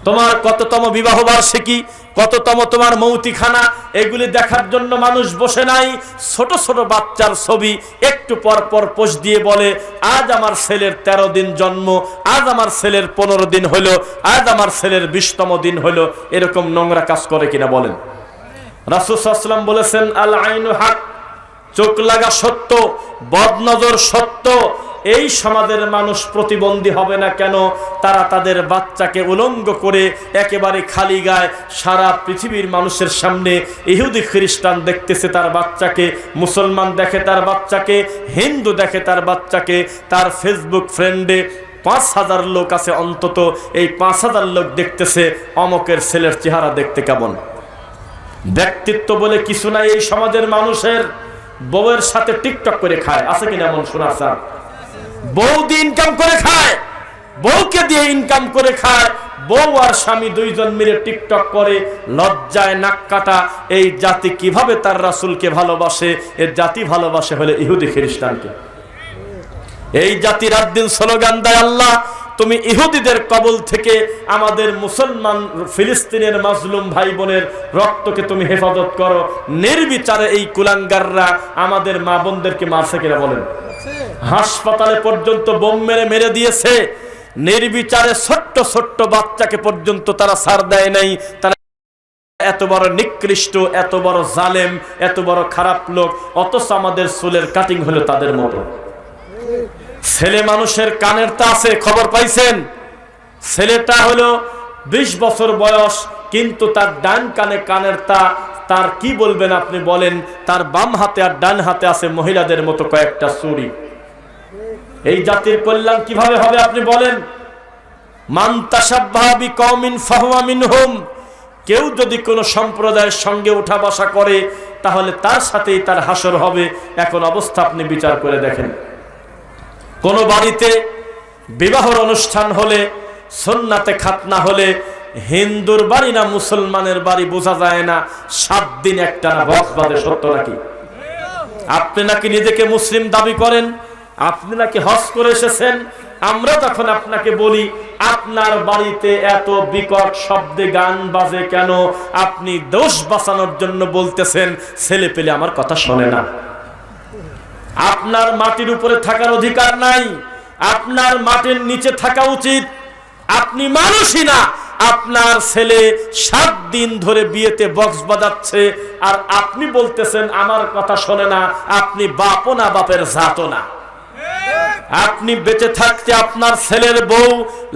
তোমার কততম বিবাহ বার্ষিকী, কততম তোমার মৌতিখানা, এগুলি দেখার জন্য মানুষ বসে নাই। ছোট ছোট বাচ্চার ছবি একটু পর পর পোস্ট দিয়ে বলে আজ আমার ছেলের 13 দিন জন্ম, আজ আমার ছেলের 15 দিন হলো, আজ আমার ছেলের 20তম দিন হলো। এরকম নোংরা কাজ করে কিনা বলেন? রাসূল সাল্লাল্লাহু আলাইহি ওয়াসাল্লাম বলেছেন আল আইনু হক, চোখ লাগা সত্য, বদনজর সত্য। এই সমাজের মানুষ প্রতিবন্ধী হবে না কেন? তারা তাদের বাচ্চাকে উলঙ্গ করে একেবারে খালি গায়ে সারা পৃথিবীর মানুষের সামনে, ইহুদি খ্রিস্টান দেখতেছে তার বাচ্চাকে, মুসলমান দেখে তার বাচ্চাকে, হিন্দু দেখে তার বাচ্চাকে, তার ফেসবুক ফ্রেন্ডে 5000 লোক আছে অন্তত, এই 5000 লোক দেখতেছে অমকের ছেলের চেহারা দেখতে কেমন। ব্যক্তিত্ব বলে কিছু নাই এই সমাজের মানুষের। বউয়ের সাথে টিকটক করে খায়, আছে কিনা এমন শোনা স্যার? বউ দিয়ে ইনকাম করে খায়, বউকে দিয়ে ইনকাম করে খায়, বউ আর স্বামী দুইজন মিলে টিকটক করে, লজ্জায় নাক কাটা। এই জাতি কিভাবে তার রাসূলকে ভালোবাসে? এর জাতি ভালোবাসে হলে ইহুদি খ্রিস্টানকে। এই জাতি রাত দিন স্লোগান দেয় আল্লাহ তুমি ইহুদিদের কবল থেকে আমাদের মুসলমান ফিলিস্তিনের মাজলুম ভাই বোনের রক্তকে তুমি হেফাজত করো। নির্বিচারে এই কুলাঙ্গাররা আমাদের মা বোনদেরকে মারছে কিনা বলেন? হাসপাতালে পর্যন্ত বোম মেরে দিয়েছে, নির্বিচারে ছোট্ট ছোট্ট বাচ্চাকে পর্যন্ত তারা ছাড় দেয় নাই। তারা এত বড় নিকৃষ্ট, এত বড় জালেম, এত বড় খারাপ লোক, অথচ আমাদের চুলের কাটিং হলো তাদের মতো। ছেলে মানুষের কানের তা আছে, খবর পাইছেন? ছেলেটা হলো 20 বছর বয়স, কিন্তু তার ডান কানে কানের তা, তার কি বলবেন আপনি বলেন? তার বাম হাতে আর ডান হাতে আছে মহিলাদের মতো কয়েকটা চুড়ি। এই জাতির কল্যাণ কিভাবে হবে আপনি বলেন? মান তাশাব্বাহা বিকওমিন ফাহুয়া মিনহুম। কেউ যদি কোনো সম্প্রদায়ের সঙ্গে উঠা বসা করে তাহলে তার সাথেই তার হাসর হবে। এখন অবস্থা আপনি বিচার করে দেখেন, কোন বাড়িতে বিবাহর অনুষ্ঠান হলে, সুন্নাতে খাতনা হলে, হিন্দুর বাড়ি না মুসলমানের বাড়ি বোঝা যায় না, 7 দিন একটানা বক্স বাজে। সত্য নাকি? আপনি নাকি নিজেকে মুসলিম দাবি করেন, আপনি নাকি হজ করে এসেছেন, আমরা তখন আপনাকে বলি আপনার বাড়িতে এত বিকট শব্দে গান বাজে কেন? আপনি দোষ বাঁচানোর জন্য বলতেছেন ছেলে পেলে আমার কথা শোনে না। আপনার মাটির উপরে থাকার অধিকার নাই, আপনার মাটির নিচে থাকা উচিত। আপনি মানুষই না, আপনার ছেলে 7 দিন ধরে বিয়েতে বক্স বাজাচ্ছে আর আপনি বলতেছেন আমার কথা শোনে না। আপনি বাপও না, বাপের জাতও না। আপনি বেঁচে থাকতে আপনার ছেলের বউ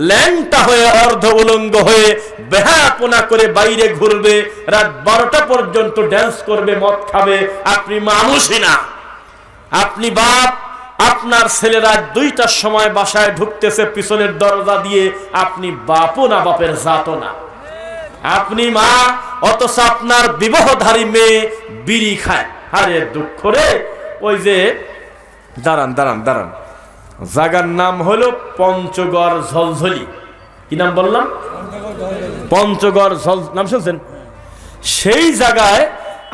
ল্যাংটা হয়ে অর্ধ উলঙ্গ হয়ে বেহায়াপনা করে বাইরে ঘুরবে, রাত 12টা পর্যন্ত ড্যান্স করবে, মদ খাবে। আপনি মানুষই না। আপনি বাপ, আপনার ছেলেরা 2টার সময় বাসায় ঢুকতেছে পিছনের দরজা দিয়ে, আপনি বাপও না, বাপের জাতও না। আপনি মা, অথচ আপনার বিবাহধারী মেয়ে বিড়ি খায়। আরে দুঃখ রে। ওই যে দাঁড়ান দাঁড়ান দাঁড়ান, জায়গার নাম হলো পঞ্চগড় ঝলঝলি। কি নাম বললাম? পঞ্চগড় ঝল, নাম শুনছেন? সেই জায়গায়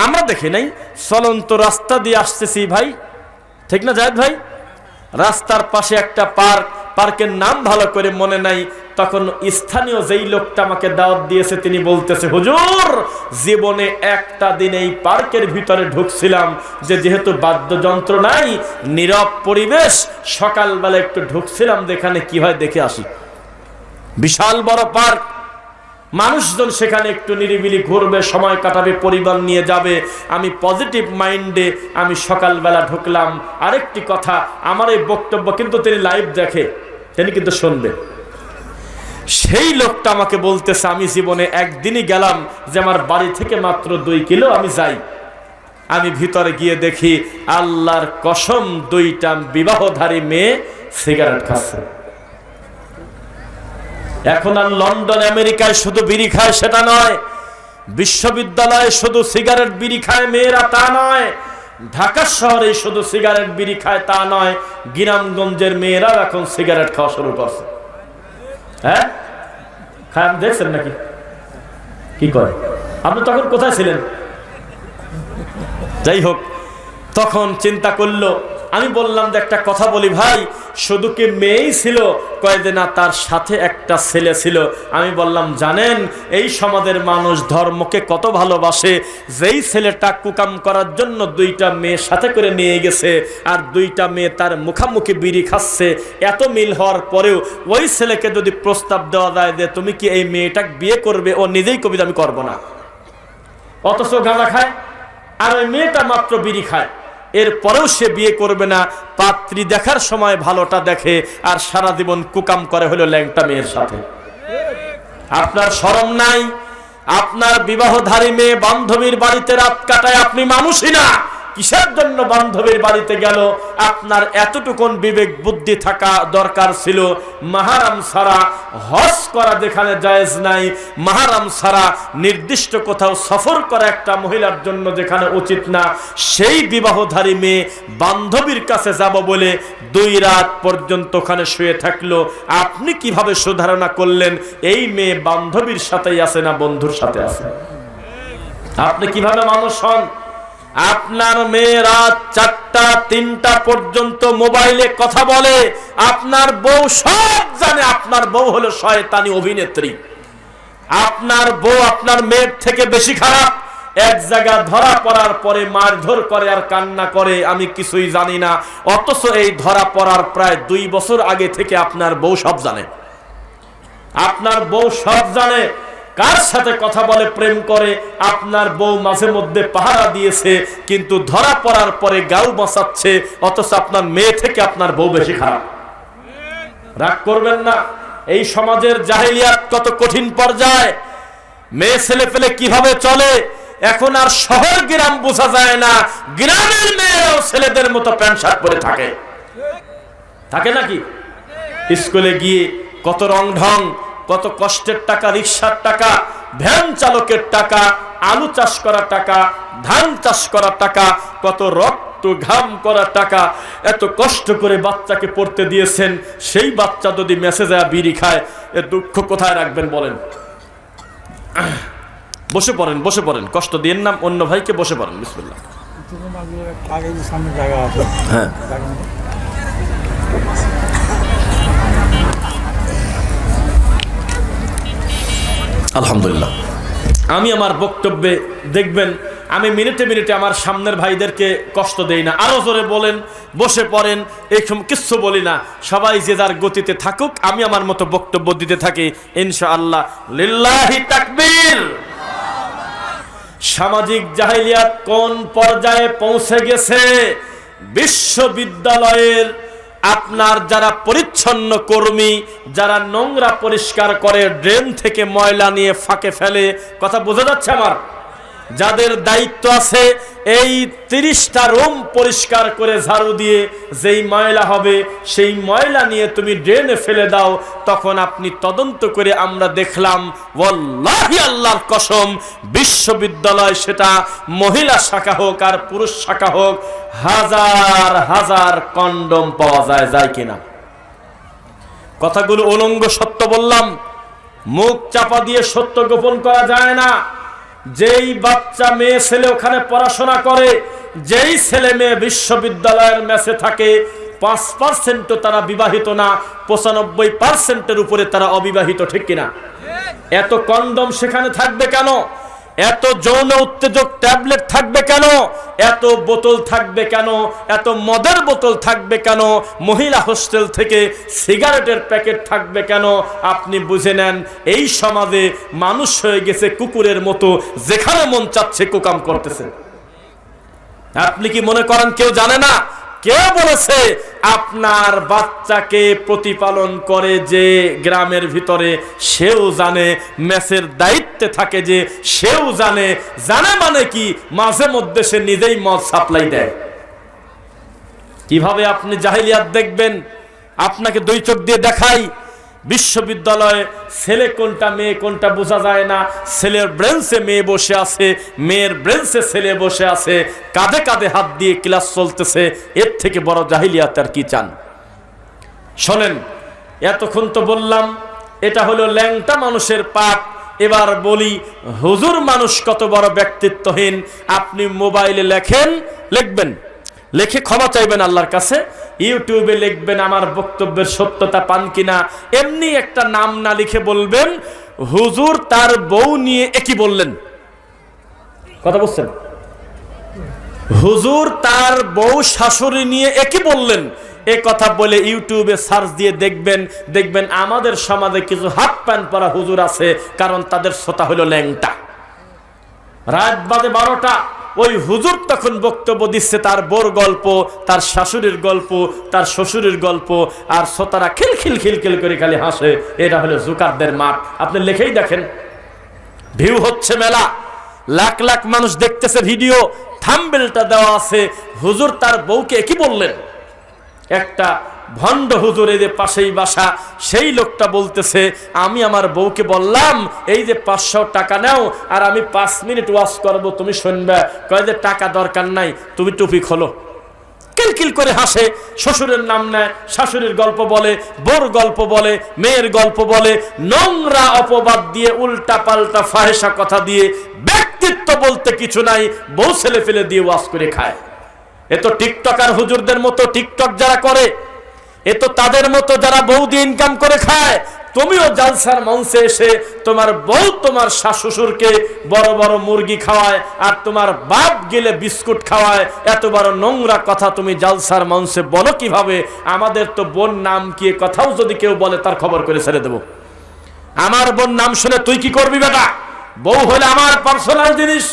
আমরা দেখি নাই, চলন্ত রাস্তা দিয়ে আসতেছি ভাই, ঠিক না জায়েদ ভাই? রাস্তার পাশে একটা পার্ক, পার্কের নাম ভালো করে মনে নাই। তখন স্থানীয় যেই লোকটা আমাকে দাওয়াত দিয়েছে তিনি বলতেছে হুজুর জীবনে একটা দিন এই পার্কের ভিতরে ঢুকছিলাম, যে যেহেতু বাদ্যযন্ত্র নাই, নীরব পরিবেশ, সকালবেলা একটু ঢুকছিলাম, যেখানে কি হয় দেখে আসি। বিশাল বড় পার্ক, মানুষজন সেখানে একটু নিরিবিলি ঘুরবে, সময় কাটাবে, পরিবার নিয়ে যাবে। আমি পজিটিভ মাইন্ডে আমি সকালবেলা ঢুকলাম। আরেকটি কথা, আমার এই বক্তব্য কিন্তু তিনি লাইভ দেখে, তিনি কিন্তু শুনবে। সেই লোকটা আমাকে বলতেছে, আমি জীবনে একদিনই গেলাম যে আমার বাড়ি থেকে মাত্র 2 কিলো আমি যাই, আমি ভিতরে গিয়ে দেখি আল্লাহর কসম 2টা বিবাহধারী মেয়ে সিগারেট খাচ্ছে। এখন আর লন্ডন আমেরিকায় শুধু বিড়ি খায় সেটা নয়, বিশ্ববিদ্যালয়ে শুধু সিগারেট বিড়ি খায় মেয়েরা তা নয়, ঢাকা শহরে শুধু সিগারেট বিড়ি খায় তা নয়, গ্রামগঞ্জের মেয়েরাও এখন সিগারেট খাওয়া শুরু করছে। হ্যাঁ, খান দেখছেন নাকি? কি করে? আপনি তখন কোথায় ছিলেন? যাই হোক, তখন চিন্তা করলো, আমি বললাম যে একটা কথা বলি ভাই, শুধু কি মেয়েই ছিল? কয়েকদিন না, তার সাথে একটা ছেলে ছিল। আমি বললাম, জানেন এই সমাজের মানুষ ধর্মকে কত ভালোবাসে, যেই ছেলেটা কুকাম করার জন্য 2টা মেয়ে সাথে করে নিয়ে গেছে, আর 2টা মেয়ে তার মুখামুখি বিড়ি খাচ্ছে, এত মিল হওয়ার পরেও ওই ছেলেকে যদি প্রস্তাব দেওয়া যায় যে তুমি কি এই মেয়েটাকে বিয়ে করবে, ও নিজেই কবিতা আমি করবো না, অথচ গাঁজা খায়, আর ওই মেয়েটা মাত্র বিড়ি খায়, এরপরেও সে বিয়ে করবে না। পাত্রী দেখার সময় ভালোটা দেখে, আর সারা জীবন কুকাম করে হলো ল্যাংটা মেয়ের সাথে। আপনার শরম নাই? আপনার বিবাহধারী মেয়ে বান্ধবীর বাড়িতে রাত কাটায়, আপনি মানুষই না, কিসের জন্য বান্ধবীর বাড়িতে গেল? আপনার এতটুকুন বিবেক বুদ্ধি থাকা দরকার ছিল। মাহারাম ছাড়া হজ করা যেখানে জায়েজ নাই, মাহারাম ছাড়া নির্দিষ্ট কোথাও সফর করা একটা মহিলার জন্য যেখানে উচিত না, সেই বিবাহধারী মেয়ে বান্ধবীর কাছে যাব বলে 2 রাত পর্যন্ত ওখানে শুয়ে থাকলো। আপনি কিভাবে সুধারণা করলেন এই মেয়ে বান্ধবীর সাথেই আছে না বন্ধুর সাথে আছে? আপনি কিভাবে মানুষ হন? আপনার মেয়ে রাত 4টা 3টা পর্যন্ত মোবাইলে কথা বলে, আপনার বউ সব জানে আপনার বউ হলো শয়তানি অভিনেত্রী। আপনার বউ আপনার মেয়ের থেকে বেশি খারাপ। এক জায়গা ধরা পড়ার পরে মারধর করে আর কান্না করে আমি কিছুই জানি না, অথচ এই ধরা পড়ার প্রায় 2 বছর আগে থেকে আপনার বউ সব জানে। আপনার বউ সব জানে কার সাথে কথা বলে, প্রেম করে। আপনার বউ মাঝে মধ্যে পাহারা দিয়েছে, কিন্তু ধরা পড়ার পরে গাউ বাঁচাচ্ছে, অথচ আপনার মেয়ে থেকে আপনার বউ বেশি খারাপ। রাগ করবেন না, এই সমাজের জাহেলিয়াত কত কঠিন পর্যায়ে, মেয়ে ছেলে পেলে কিভাবে চলে। এখন আর শহর গ্রাম বোঝা যায় না, গ্রামের মেয়েরাও ছেলেদের মতো প্যান্ট শার্ট পরে থাকে, থাকে নাকি? স্কুলে গিয়ে কত রং ঢং, কত কষ্টের টাকা, রিক্সার টাকা, ভ্যান চালকের টাকা, আলু চাষ করা টাকা, ধান চাষ করা টাকা, কত রক্ত ঘাম করা টাকা, এত কষ্ট করে বাচ্চাকে পড়তে দিয়েছেন, সেই বাচ্চা যদি মেসে যায় বিড়ি খায়, এ দুঃখ কোথায় রাখবেন বলেন? বসে পড়েন, বসে পড়েন, কষ্ট দিয়েন না অন্য ভাইকে, বসে পড়েন। বিসমিল্লাহ। হ্যাঁ, আলহামদুলিল্লাহ। আমি আমার বক্তব্যে দেখবেন আমি মিনিটে মিনিটে আমার সামনের ভাইদেরকে কষ্ট দেই না। আরো জোরে বলেন, বসে পড়েন, এরকম কিচ্ছু বলি না। সবাই যে যার গতিতে থাকুক, আমি আমার মতো বক্তব্য দিতে থাকি ইনশাআল্লাহ। লিল্লাহি তাকবীর। সামাজিক জাহেলিয়াত কোন পর্যায়ে পৌঁছে গেছে? বিশ্ববিদ্যালয়ের আপনার যারা পরিচ্ছন্ন কর্মী, যারা নোংরা পরিষ্কার করে, ড্রেন থেকে ময়লা নিয়ে ফাঁকে ফেলে, কথা বোঝা যাচ্ছে আমার? যাদের দায়িত্ব আছে এই 30টা রুম পরিষ্কার করে ঝাড়ু দিয়ে যেই ময়লা হবে সেই ময়লা নিয়ে তুমি ড্রেনে ফেলে দাও, তখন আপনি তদন্ত করে আমরা দেখলাম, ওয়াল্লাহি আল্লাহর কসম, বিশ্ববিদ্যালয় সেটা মহিলা শাখা হোক আর পুরুষ শাখা হোক, হাজার হাজার কন্ডম পাওয়া যায়, যায় কিনা? কথাগুলো উলঙ্গ সত্য বললাম, মুখ চাপা দিয়ে সত্য গোপন করা যায় না। যেই বাচ্চা মেয়ে ছেলে ওখানে পড়াশোনা করে, যেই ছেলে মেয়ে বিশ্ববিদ্যালয়ের মেসে থাকে, 5% তারা বিবাহিত না, 95% উপরে তারা অবিবাহিত, ঠিক কিনা? এত কন্ডম সেখানে থাকবে কেন? এত যৌন উত্তেজক ট্যাবলেট থাকবে কেন, এত বোতল থাকবে কেন, এত মদের বোতল থাকবে কেন, মহিলা হোস্টেল থেকে সিগারেটের প্যাকেট থাকবে কেন? আপনি বুঝে নেন এই সমাজে মানুষ হয়ে গেছে কুকুরের মতো, যেখানে মন চাচ্ছে কুকাম করতেছে। আপনি কি মনে করেন কেউ জানে না? কে বলেছে? আপনার বাচ্চাকে প্রতিপালন করে যে গ্রামের ভিতরে, সেও জানে, ম্যাচের দায়িত্বে থাকে যে সেও জানে। জানে মানে কি, মাঝে মধ্যে সে নিজেই মদ সাপ্লাই দেয়। কিভাবে আপনি জাহিলিয়াত দেখবেন? আপনাকে দুই চোখ দিয়ে দেখাই, বিশ্ববিদ্যালয়ে ছেলে কোনটা মেয়ে কোনটা বোঝা যায় না। ছেলের ব্রেঞ্চে মেয়ে বসে আছে, মেয়ের ব্রেঞ্চে ছেলে বসে আছে, কাঁধে কাঁধে হাত দিয়ে ক্লাস চলতেছে। এর থেকে বড় জাহিলিয়াত আর কি চান? শোনেন, এতক্ষণ তো বললাম এটা হলো ল্যাংটা মানুষের পাপ। এবার বলি হুজুর মানুষ কত বড় ব্যক্তিত্বহীন। আপনি মোবাইলে লিখবেন, লিখে ক্ষমা চাইবেন আল্লাহর কাছে, ইউটিউবে লিখবেন আমার বক্তব্যের সত্যতা পান কিনা। এমনি একটা নাম না লিখে বলবেন হুজুর তার বউ নিয়ে একই বললেন। কথা বুঝছেন? হুজুর তার বউ শাশুড়ি নিয়ে একই বললেন। এ কথা বলে ইউটিউবে সার্চ দিয়ে দেখবেন আমাদের সমাজে কিছু হাফ প্যান্ট পরা হুজুর আছে, কারণ তাদের শ্রোতা হলো ল্যাংটা। রাত বাজে 12টা, ওই হুজুর তখন বক্তব্য দিচ্ছে তার বোর গল্প, তার শাশুড়ির গল্প, তার শ্বশুরের গল্প, আর শ্রোতারা খিলখিল খিলখিল করে খালি হাসে। এটা হলো জুকারদের মাঠ। আপনি লিখেই দেখেন, ভিউ হচ্ছে মেলা, লাখ লাখ মানুষ দেখতেছে ভিডিও, থাম্বনেলটা দেওয়া আছে হুজুর তার বউকে কি বললেন। একটা ভণ্ড হুজুর এই যে পাশেই বাসা, সেই লোকটা বলতেছে আমি আমার বউকে বললাম এই যে 500 টাকা নাও আর আমি 5 মিনিট ওয়াজ করবো, তুমি শুনবে। কয় যে টাকা দরকার নাই, তুমি টুপি খোলো। কিলকিল করে হাসে, শ্বশুরের নাম নেয়, শাশুড়ির গল্প বলে, বোর গল্প বলে, মেয়ের গল্প বলে, নোংরা অপবাদ দিয়ে, উল্টা পাল্টা ফাহেসা কথা দিয়ে, ব্যক্তিত্ব বলতে কিছু নাই, বউ ছেলে ফেলে দিয়ে ওয়াজ করে খায়। এ তো টিকটকার হুজুরদের মতো টিকটক যারা করে, এ তো তাদের মতো যারা বউ দিয়ে ইনকাম করে খায়। তুমিও জালসার মঞ্চে এসে তোমার বউ তোমার শাশুড়কে বড় বড় মুরগি খাওয়ায়, আর তোমার বাপ গেলে বিস্কুট খাওয়ায়। এত বড় নোংরা কথা তুমি জালসার মঞ্চে বলো কিভাবে? আমাদের তো বোন নাম কি, কথাও যদি কেউ বলে তার খবর করে ছেড়ে দেব। আমার বোন নাম শুনে তুই কি করবি বেটা? বউ হলে আমার পার্সোনাল জিনিস,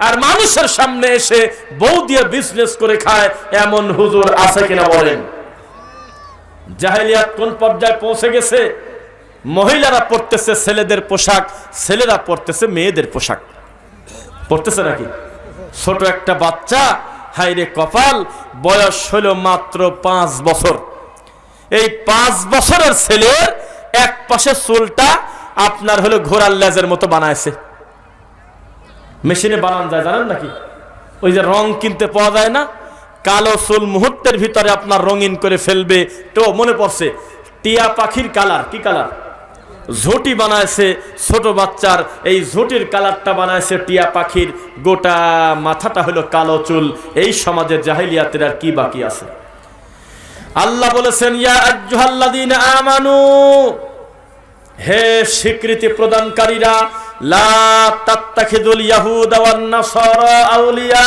আর মানুষের সামনে এসে বউ দিয়ে বিজনেস করে খায় এমন হুজুর আছে কিনা বলেন? জাহেলিয়াত কোন পর্যায়ে পৌঁছে গেছে? মহিলারা পড়তেছে ছেলেদের পোশাক, ছেলেরা পড়তেছে মেয়েদের পোশাক। পড়তেছে নাকি? ছোট একটা বাচ্চা, হাইরে কপাল, বয়স হলো মাত্র 5 বছর। এই 5 বছরের ছেলের এক পাশে চুলটা আপনার হলো ঘোড়ার লেজের মতো বানাইছে। মেশিনে বানানো যায় জানেন নাকি? ওই যে রং কিনতে পাওয়া যায় না, কালো চুল মুহূর্তের ভিতরে আপনার রঙিন করে ফেলবে। তো মনে পড়ছে টিয়া পাখির কালার, কি কালার? ঝুটি বানাইছে ছোট বাচ্চার, এই ঝুটির কালারটা বানাইছে টিয়া পাখির, গোটা মাথাটা হলো কালো চুল। এই সমাজে জাহিলিয়াতের আর কি বাকি আছে? আল্লাহ বলেছেন ইয়া আইয়ুহাল্লাযীনা আমানু, হে স্বীকৃতি প্রদানকারীরা, লা তাত্তাখিযুল ইয়াহুদা ওয়ান নাসারা আউলিয়া,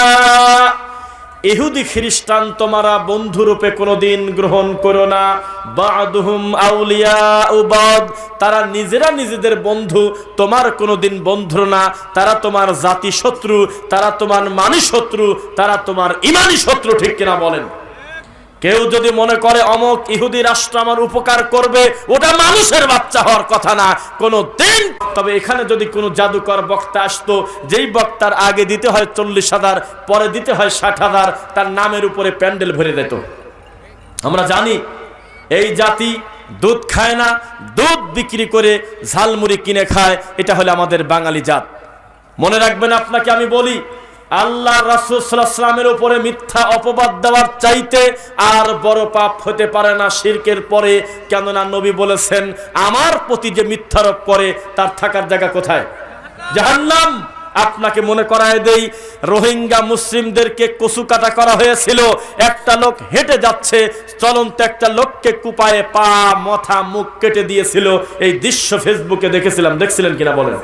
ইহুদি খ্রিস্টান তোমরা বন্ধুরূপে কোনোদিন গ্রহণ করো না। বা'দুহুম আউলিয়াউ বা'দ, তারা নিজেরা নিজেদের বন্ধু, তোমার কোনোদিন বন্ধু না। তারা তোমার জাতি শত্রু, তারা তোমার মানি শত্রু, তারা তোমার ইমানি শত্রু। ঠিক কিনা বলেন? কেউ যদি মনে করে অমক ইহুদি রাষ্ট্র আমার উপকার করবে, ওটা মানুষের বাচ্চা হওয়ার কথা না কোনো দিন। তবে এখানে যদি কোনো জাদুকর বক্তা আসতো, যেই বক্তার আগে দিতে হয় 40,000, পরে দিতে হয় 60,000, তার নামের উপরে প্যান্ডেল ভরে দিত। আমরা জানি এই জাতি দুধ খায় না, দুধ বিক্রি করে ঝালমুড়ি কিনে খায়। এটা হলো আমাদের বাঙালি জাত। মনে রাখবেন, আপনাকে আমি বলি, আল্লাহ রাসূল সাল্লাল্লাহু আলাইহি ওয়াসাল্লামের উপরে মিথ্যা অপবাদ দেওয়ার চাইতে আর বড় পাপ হতে পারে না শিরকের পরে। কেননা নবী বলেছেন আমার প্রতি যে মিথ্যারোপ করে তার থাকার জায়গা কোথায়? জাহান্নাম। আপনাকে মনে করায় দেই, রোহিঙ্গা মুসলিমদেরকে কচু কাটা করা হয়েছিল। একটা লোক হেঁটে যাচ্ছে, চলন্ত একটা লোককে কুপায়ে পা, মাথা, মুখ কেটে দিয়েছিল। এই দৃশ্য ফেসবুকে দেখেছিলাম, দেখছিলেন কিনা বলেন?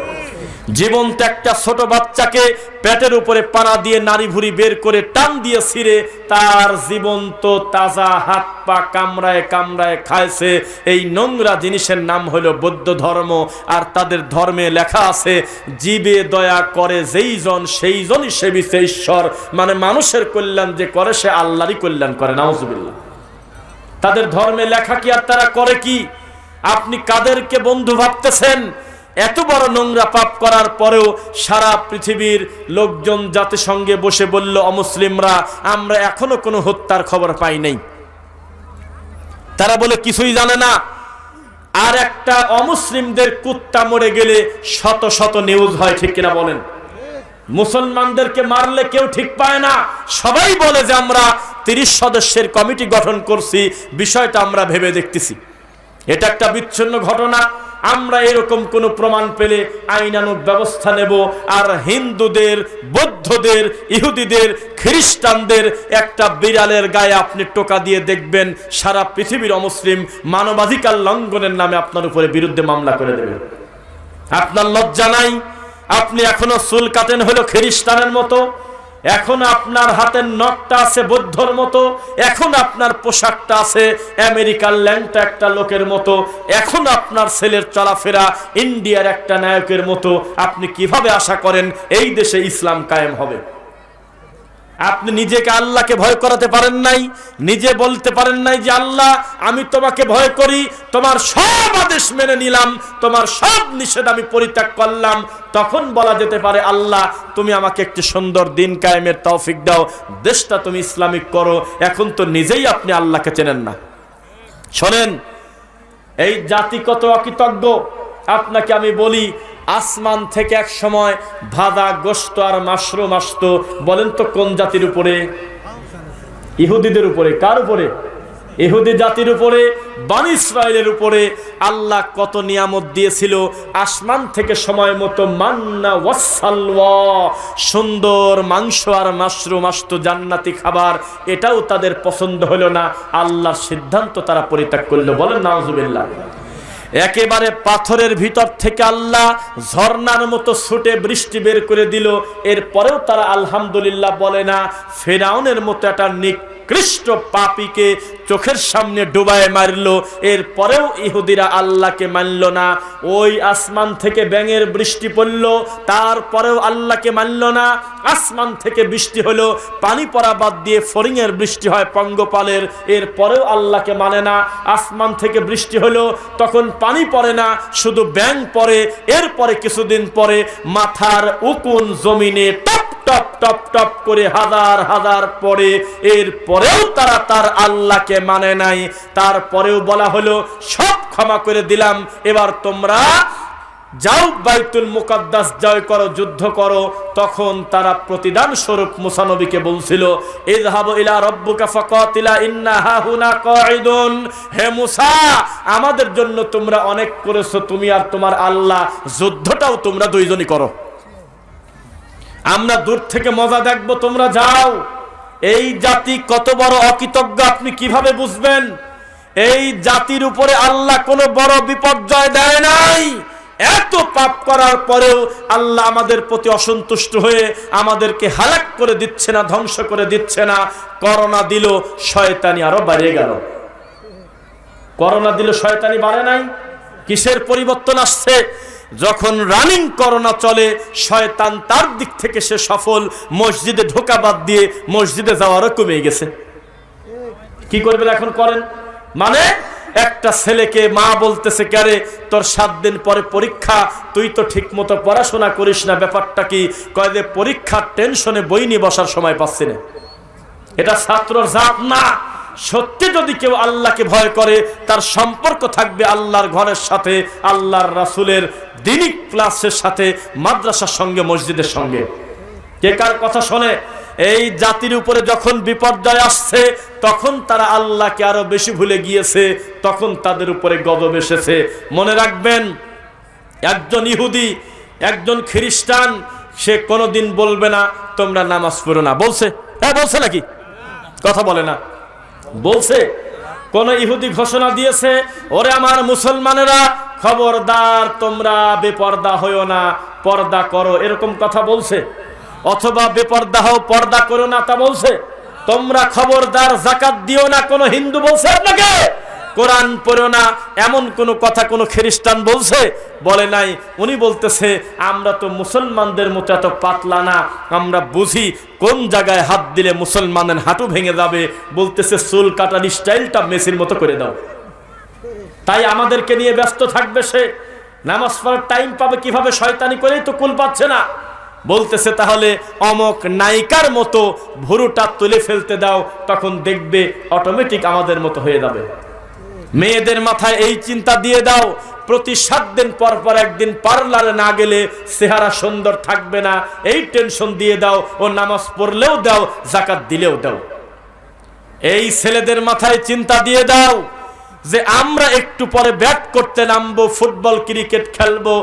জীবন্ত একটা ছোট বাচ্চাকে পেটের উপরে পাড়া দিয়ে নাড়ি ভুড়ি বের করে টান দিয়ে ছিঁড়ে তার জীবন্ত তাজা হাত পা কামড়ায় কামড়ায় খাইছে। এই নোংরা জিনিসের নাম হলো বৌদ্ধ ধর্ম। আর তাদের ধর্মে লেখা আছে, জীবে দয়া করে যেই জন সেই জনই সেবিছে ঈশ্বর। মানে মানুষের কল্যাণ যে করে সে আল্লাহরই কল্যাণ করে। নাউজুবিল্লাহ। তাদের ধর্মে লেখা কি আর তারা করে কি? আপনি কাদেরকে বন্ধু ভাবতেছেন? এত বড় নোংরা পাপ করার পরেও সারা পৃথিবীর লোকজন জাতিসংঘে বসে বলল, অমুসলিমরা আমরা এখনো কোনো হত্যার খবর পাই নাই। তারা বলে কিছুই জানে না। আর একটা অমুসলিমদের কুত্তা মরে গেলে শত শত নিউজ হয়, ঠিক কিনা বলেন? মুসলমানদেরকে মারলে কেউ ঠিক পায় না। সবাই বলে যে আমরা 30 সদস্যের কমিটি গঠন করছি, বিষয়টা আমরা ভেবে দেখতেছি। এটা একটা বিচ্ছিন্ন ঘটনা। আমরা এরকম কোন প্রমাণ পেলে আইনানুগ ব্যবস্থা নেব। আর হিন্দুদের, বৌদ্ধদের, ইহুদিদের, খ্রিস্টানদের একটা বিড়ালের গায়ে আপনি টোকা দিয়ে দেখবেন, সারা পৃথিবীর অমুসলিম মানবাধিকার লঙ্ঘনের নামে আপনার উপরে বিরুদ্ধে মামলা করে দেবে। আপনার লজ্জা নাই? আপনি এখনো চুল কাটেন হলো খ্রিস্টানের মতো, এখন আপনার হাতের নখটা আছে বৌদ্ধর মতো, এখন আপনার পোশাকটা আছে আমেরিকার ল্যাংটা একটা লোকের মতো, এখন আপনার ছেলের চলাফেরা ইন্ডিয়ার একটা নায়কের মতো। আপনি কিভাবে আশা করেন এই দেশে ইসলাম কায়েম হবে? আপনি নিজেকে আল্লাহকে ভয় করাতে পারেন নাই। নিজে বলতে পারেন নাই যে আল্লাহ আমি তোমাকে ভয় করি, তোমার সব আদেশ মেনে নিলাম, তোমার সব নিষেধ আমি পরিত্যাগ করলাম। তখন বলা যেতে পারে আল্লাহ তুমি আমাকে একটি সুন্দর দিন কায়েমের তৌফিক দাও, দেশটা তুমি ইসলামিক করো। এখন তো নিজেই আপনি আল্লাহকে চেনেন না। শোনেন, এই জাতি কত অকৃতজ্ঞ আপনাকে আমি বলি। আসমান থেকে এক সময় ভাজা গোশত আর মাশরুম আসতো। বলেন তো কোন জাতির উপরে? ইহুদিদের উপরে। কার উপরে? ইহুদি জাতির উপরে, বনি ইসরাইলের উপরে। আল্লাহ কত নিয়ামত দিয়েছিল। আসমান থেকে সময় মতো মান্না ওয়াসসালওয়া, সুন্দর মাংস আর মাশরুম আসতো, জান্নাতি খাবার। এটাও তাদের পছন্দ হলো না। আল্লাহর সিদ্ধান্ত তারা পরিত্যাগ করলো। বলেন নাউজুবিল্লাহ। একেবারে পাথরের ভিতর থেকে আল্লাহ ঝর্ণার মতো ছুটে বৃষ্টি বের করে দিল। এরপরেও তারা আলহামদুলিল্লাহ বলে না। ফেরাউনের মতো একটা নিকৃষ্ট পাপীকে চোখের সামনে ডুবায় মারলো, এরপরেও ইহুদিরা আল্লাহকে মানল না। ওই আসমান থেকে ব্যাঙের বৃষ্টি পড়ল, তারপরেও আল্লাহকে মানল না। আসমান থেকে বৃষ্টি হলো, পানি পড়া বাদ দিয়ে ফড়িংয়ের বৃষ্টি হয় পঙ্গপালের, এরপরেও আল্লাহকে মানে না। আসমান থেকে বৃষ্টি হলো, তখন পানি পড়ে না, শুধু ব্যাঙ পড়ে। এরপরে কিছুদিন পরে মাথার উকুন জমিনে টপ টপ টপ টপ করে হাজার হাজার পড়ে। এরপরেও তারা তার আল্লাহকে মানে নাই। তারপরেও বলা হলো সব ক্ষমা করে দিলাম, এবার তোমরা যাও বাইতুল মুকাদ্দাস জয় করো, যুদ্ধ করো। তখন তারা প্রতিদান স্বরূপ মুসা নবীকে বলছিল, ইযহাবু ইলা রাব্বিকা ফাকাতিলা ইন্না হাহুনা কাঈদুন। হে মুসা, আমাদের জন্য তোমরা অনেক করেছো, তুমি আর তোমার আল্লাহ, যুদ্ধটাও তোমরা দুইজনই করো। আমরা দূর থেকে মজা দেখবো, তোমরা যাও। এই জাতি কত বড় অকৃতজ্ঞ আপনি কিভাবে বুঝবেন? এই জাতির উপরে আল্লাহ কোনো বড় বিপর্যয় দেয় নাই। এত পাপ করার পরেও আল্লাহ আমাদের প্রতি অসন্তুষ্ট হয়ে আমাদেরকে হালাক করে দিচ্ছে না, ধ্বংস করে দিচ্ছে না। করোনা দিল, শয়তানি আরো বাড়িয়ে গেল। করোনা দিল, শয়তানি বাড়ে নাই। কিসের পরিবর্তন আসছে? যখন রানিং করোনা চলে, শয়তান তার দিক থেকে সে সফল। মসজিদে ঢোকা বাদ দিয়ে মসজিদে যাওয়ারও কমে গেছে। কি করবেন এখন? করেন। মানে একটা ছেলেকে মা বলতেছে, ক্যারে তোর 7 দিন পরে পরীক্ষা, তুই তো ঠিক মতো পড়াশোনা করিস না, ব্যাপারটা কি? কয় যে পরীক্ষার টেনশনে বই নিয়ে বসার সময় পাচ্ছি না। এটা ছাত্রর জাত না। সত্যি যদি কেউ আল্লাহকে ভয় করে, তার সম্পর্ক থাকবে আল্লাহর ঘরের সাথে, আল্লাহর রাসূলের দ্বীনি ক্লাসের সাথে, মাদ্রাসার সঙ্গে, মসজিদের সঙ্গে। কে কার কথা শোনে? এই জাতির উপরে যখন বিপর্যয় আসছে, তখন তারা আল্লাহকে আরো বেশি ভুলে গিয়েছে, তখন তাদের উপরে গজব এসেছে। মনে রাখবেন, একজন ইহুদি, একজন খ্রিস্টান, সে কোনোদিন বলবে না তোমরা নামাজ পড়ো না। বলছে? হ্যাঁ বলছে নাকি? কথা বলে না। বলছে? কোন ইহুদি ঘোষণা দিয়েছে, ওরে আমার মুসলমানেরা, খবরদার তোমরা বেপর্দা হইও না, পর্দা করো, এরকম কথা বলছে? অথবা বেপর্দা হও, পর্দা করো না, তা বলছে? তোমরা খবরদার যাকাত দিও না, কোন হিন্দু বলছে আপনাকে? কোরআন পড়ো না, এমন কোন কথা কোন খ্রিস্টান বলছে? বলে নাই। উনি বলতেছে আমরা তো মুসলমানদের মতো এত পাতলা না, আমরা বুঝি কোন জায়গায় হাত দিলে মুসলমানের হাঁটু ভেঙে যাবে। বলতেছে চুল কাটার স্টাইলটা মেসির মতো করে দাও। তাই আমাদেরকে নিয়ে ব্যস্ত থাকবে সে, নামাজ পড়ার টাইম পাবে কিভাবে? শয়তানি করেই তো কুল পাচ্ছে না। বলতেছে তাহলে অমক নায়িকার মতো ভুরুটা তুলে ফেলতে দাও, তখন দেখবে অটোমেটিক আমাদের মতো হয়ে যাবে। মেয়েদের মাথায় এই চিন্তা দিয়ে দাও, প্রতি 7 দিন পর পর একদিন পার্লারে না গেলে চেহারা সুন্দর থাকবে না, এই টেনশন দিয়ে দাও। ও নামাজ পড়লেও দাও, যাকাত দিলেও দাও। এই ছেলেদের মাথায় চিন্তা দিয়ে দাও যে আমরা একটু পরে ব্যাট করতে নামবো, ফুটবল ক্রিকেট খেলবো,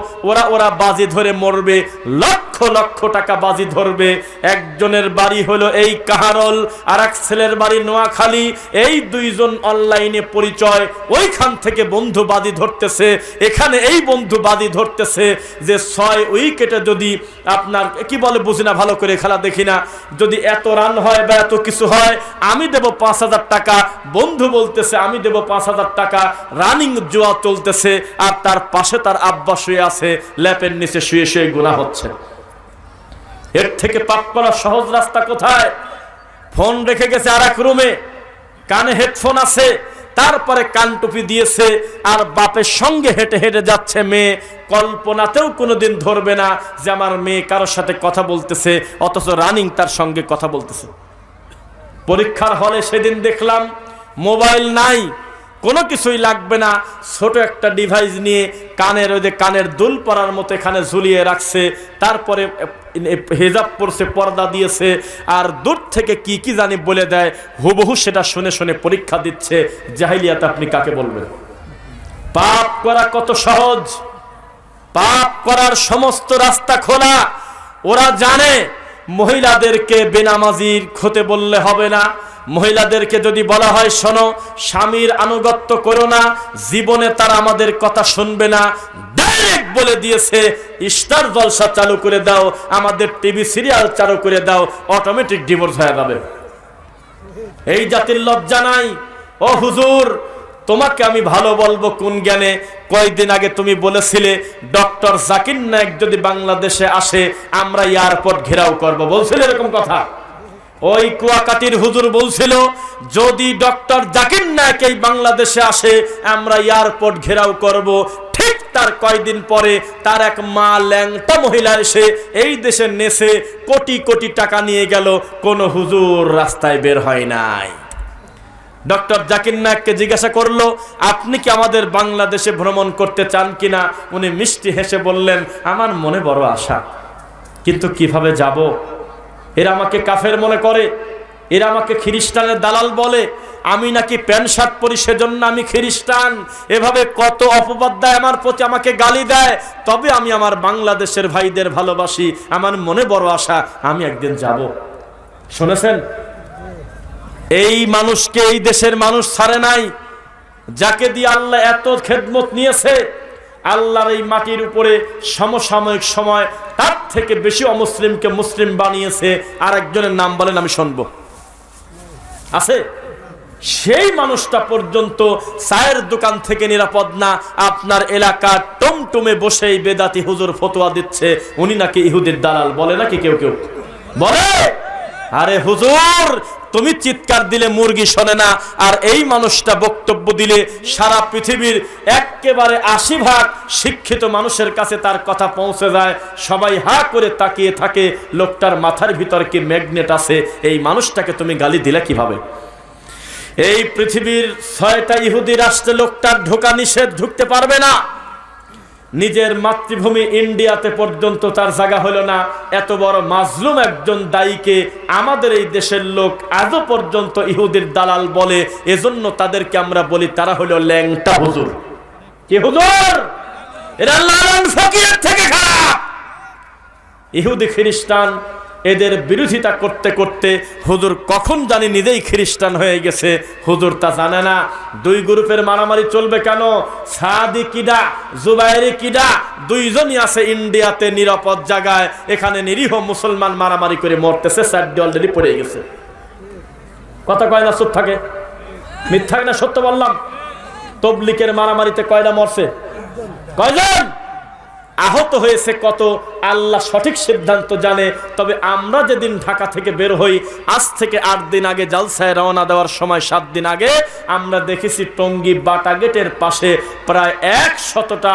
ওরা বাজি ধরে মরবে, লক্ষ লক্ষ টাকা বাজি ধরবে। একজনের বাড়ি হলো এই কাহারল, আর এক ছেলের বাড়ি নোয়াখালী। এই দুইজন অনলাইনে পরিচয়, ওইখান থেকে বন্ধু বাজি ধরতেছে, এখানে এই বন্ধু বাজি ধরতেছে যে 6 উইকেটে যদি আপনার কি বলে বুঝি না, ভালো করে খেলা দেখি না, যদি এত রান হয় বা এত কিছু হয় আমি দেব 5,000 টাকা। বন্ধু বলতেছে আমি দেব 5,000 টাকা। রানিং জুয়া চলতেছে, আর তার পাশে তার আব্বা শুয়ে আছে, ল্যাপের নিচে শুয়ে শুয়ে গুনাহ হচ্ছে। এর থেকে পাপ করার সহজ রাস্তা কোথায়? ফোন রেখে গেছে আর এক রুমে, কানে হেডফোন আছে, তারপরে কান টুপি দিয়েছে, আর বাপের সঙ্গে হেঁটে হেঁটে যাচ্ছে মেয়ে। কল্পনাতেও কোনোদিন ধরবে না যে আমার মেয়ে কারোর সাথে কথা বলতেছে, অথচ রানিং তার সঙ্গে কথা বলতেছে। পরীক্ষার হলে সেদিন দেখলাম মোবাইল নাই, কোনো কিছুই লাগবে না, ছোট একটা ডিভাইস নিয়ে কানের ওই যে কানের দুল পরার মতো এখানে ঝুলিয়ে রাখছে, তারপরে হেজাব পরছে, পর্দা দিয়েছে, আর দূর থেকে কি কি জানি বলে দেয়, হুবহু সেটা শুনে শুনে পরীক্ষা দিচ্ছে। জাহিলিয়াত আপনি কাকে বলবেন? পাপ করা কত সহজ, পাপ করার সমস্ত রাস্তা খোলা। ওরা জানে মহিলাদেরকে বেনামাজির হতে বললে হবে না, মহিলাদেরকে যদি বলা হয় শোনো স্বামীর আনুগত্য করো না, জীবনে তারা আমাদের কথা শুনবে না, ডাইরেক্ট বলে দিয়েছে স্টার জলসা চালু করে দাও, আমাদের টিভি সিরিয়াল চালু করে দাও, অটোমেটিক ডিভোর্স হয়ে যাবে। এই জাতির লজ্জা নাই। ও হুজুর, তোমাকে আমি ভালো বলবো কোন জ্ঞানে? কয়েকদিন আগে তুমি বলেছিলে ডক্টর জাকির নায়েক যদি বাংলাদেশে আসে আমরা এয়ারপোর্ট ঘেরাও করব, বলছিলে এরকম কথা? ওই কুয়াকাটির হুজুর বলছিল যদি ডক্টর জাকির নায়েক এই বাংলাদেশে আসে আমরা এয়ারপোর্ট ঘেরাও করব। ঠিক তার কয়েকদিন পরে তার এক মা ল্যাংটা মহিলা এসে এই দেশে নেছে কোটি কোটি টাকা নিয়ে গেল, কোন হুজুর রাস্তায় বের হয় নাই। ডক্টর জাকির নায়েককে জিজ্ঞাসা করলো আপনি কি আমাদের বাংলাদেশে ভ্রমণ করতে চান কিনা? উনি মিষ্টি হেসে বললেন আমার মনে বড় আশা, কিন্তু কিভাবে যাব? এরা আমাকে কাফের মনে করে, এরা আমাকে খ্রিস্টানের দালাল বলে, আমি নাকি প্যান্ট শার্ট পরি সেজন্য আমি খ্রিস্টান, এভাবে কত অপবাদ দেয় আমার প্রতি, আমাকে গালি দেয়, তবে আমি আমার বাংলাদেশের ভাইদের ভালোবাসি, আমার মনে বড় আশা আমি একদিন যাব। শুনেছেন? এই মানুষকে এই দেশের মানুষ ছাড়ে নাই, যাকে দিয়ে আল্লাহ এত খেদমত নিয়েছে। আল্লাহর এই মাটির উপরে সমসাময়িক সময় তার থেকে বেশি অমুসলিমকে মুসলিম বানিয়েছে। আর একজনের নাম বলেন আমি শুনবো, আছে? সেই মানুষটা পর্যন্ত চায়ের দোকান থেকে নিরাপদ না। আপনার এলাকার টমটমে বসেই বেদাতি হুজুর ফতোয়া দিচ্ছে উনি নাকি ইহুদির দালাল, বলে নাকি কেউ কেউ? বলে। আরে হুজুর, তুমি চিৎকার দিলে মুরগি শোনে না, আর এই মানুষটা বক্তব্য দিলে সারা পৃথিবীর একেবারে 80% শিক্ষিত মানুষের কাছে তার কথা পৌঁছে যায়। সবাই হা করে তাকিয়ে থাকে, লোকটার মাথার ভিতর কি ম্যাগনেট আছে? এই মানুষটাকে তুমি গালি দিলে কিভাবে? এই পৃথিবীর 6টা ইহুদি রাষ্ট্রে লোকটার ঢোকা নিষেধ, ঢুকতে পারবে না। নিজের মাতৃভূমি ইন্ডিয়াতে পর্যন্ত তার জায়গা হলো না। এত বড় মাজলুম একজন দায়ীকে আমাদের এই দেশের লোক আজও পর্যন্ত ইহুদির দালাল বলে। এজন্য তাদেরকে আমরা বলি তারা হলো ল্যাংটা হুজুর। কি হুজুর? এরা লালন ফকিরের থেকে খারাপ। ইহুদি খ্রিস্টান এদের বিরোধিতা করতে করতে হুজুর কখন জানি নিজেই খ্রিস্টান হয়ে গেছে, হুজুর তা জানে না। দুই গ্রুপের মারামারি চলবে কেন? সাদি কিডা জুবাইরি কিডা দুইজনই আছে ইন্ডিয়াতে নিরাপদ জায়গায়, এখানে নিরীহ মুসলমান মারামারি করে মরতেছে, সাইডে অলরেডি পড়ে গেছে। কথা কয় না চুপ থাকে? মিথ্যা না সত্য বললাম? তবলিকের মারামারিতে কয়টা মরছে? কয়জন আহত হয়েছে? কত? আল্লাহ সঠিক সিদ্ধান্ত জানে। তবে আমরা যেদিন ঢাকা থেকে বের হই, আজ থেকে 8 দিন আগে জালসায় রওনা দেওয়ার সময় 7 দিন আগে আমরা দেখেছি টঙ্গী বাটা গেটের পাশে প্রায় 100টা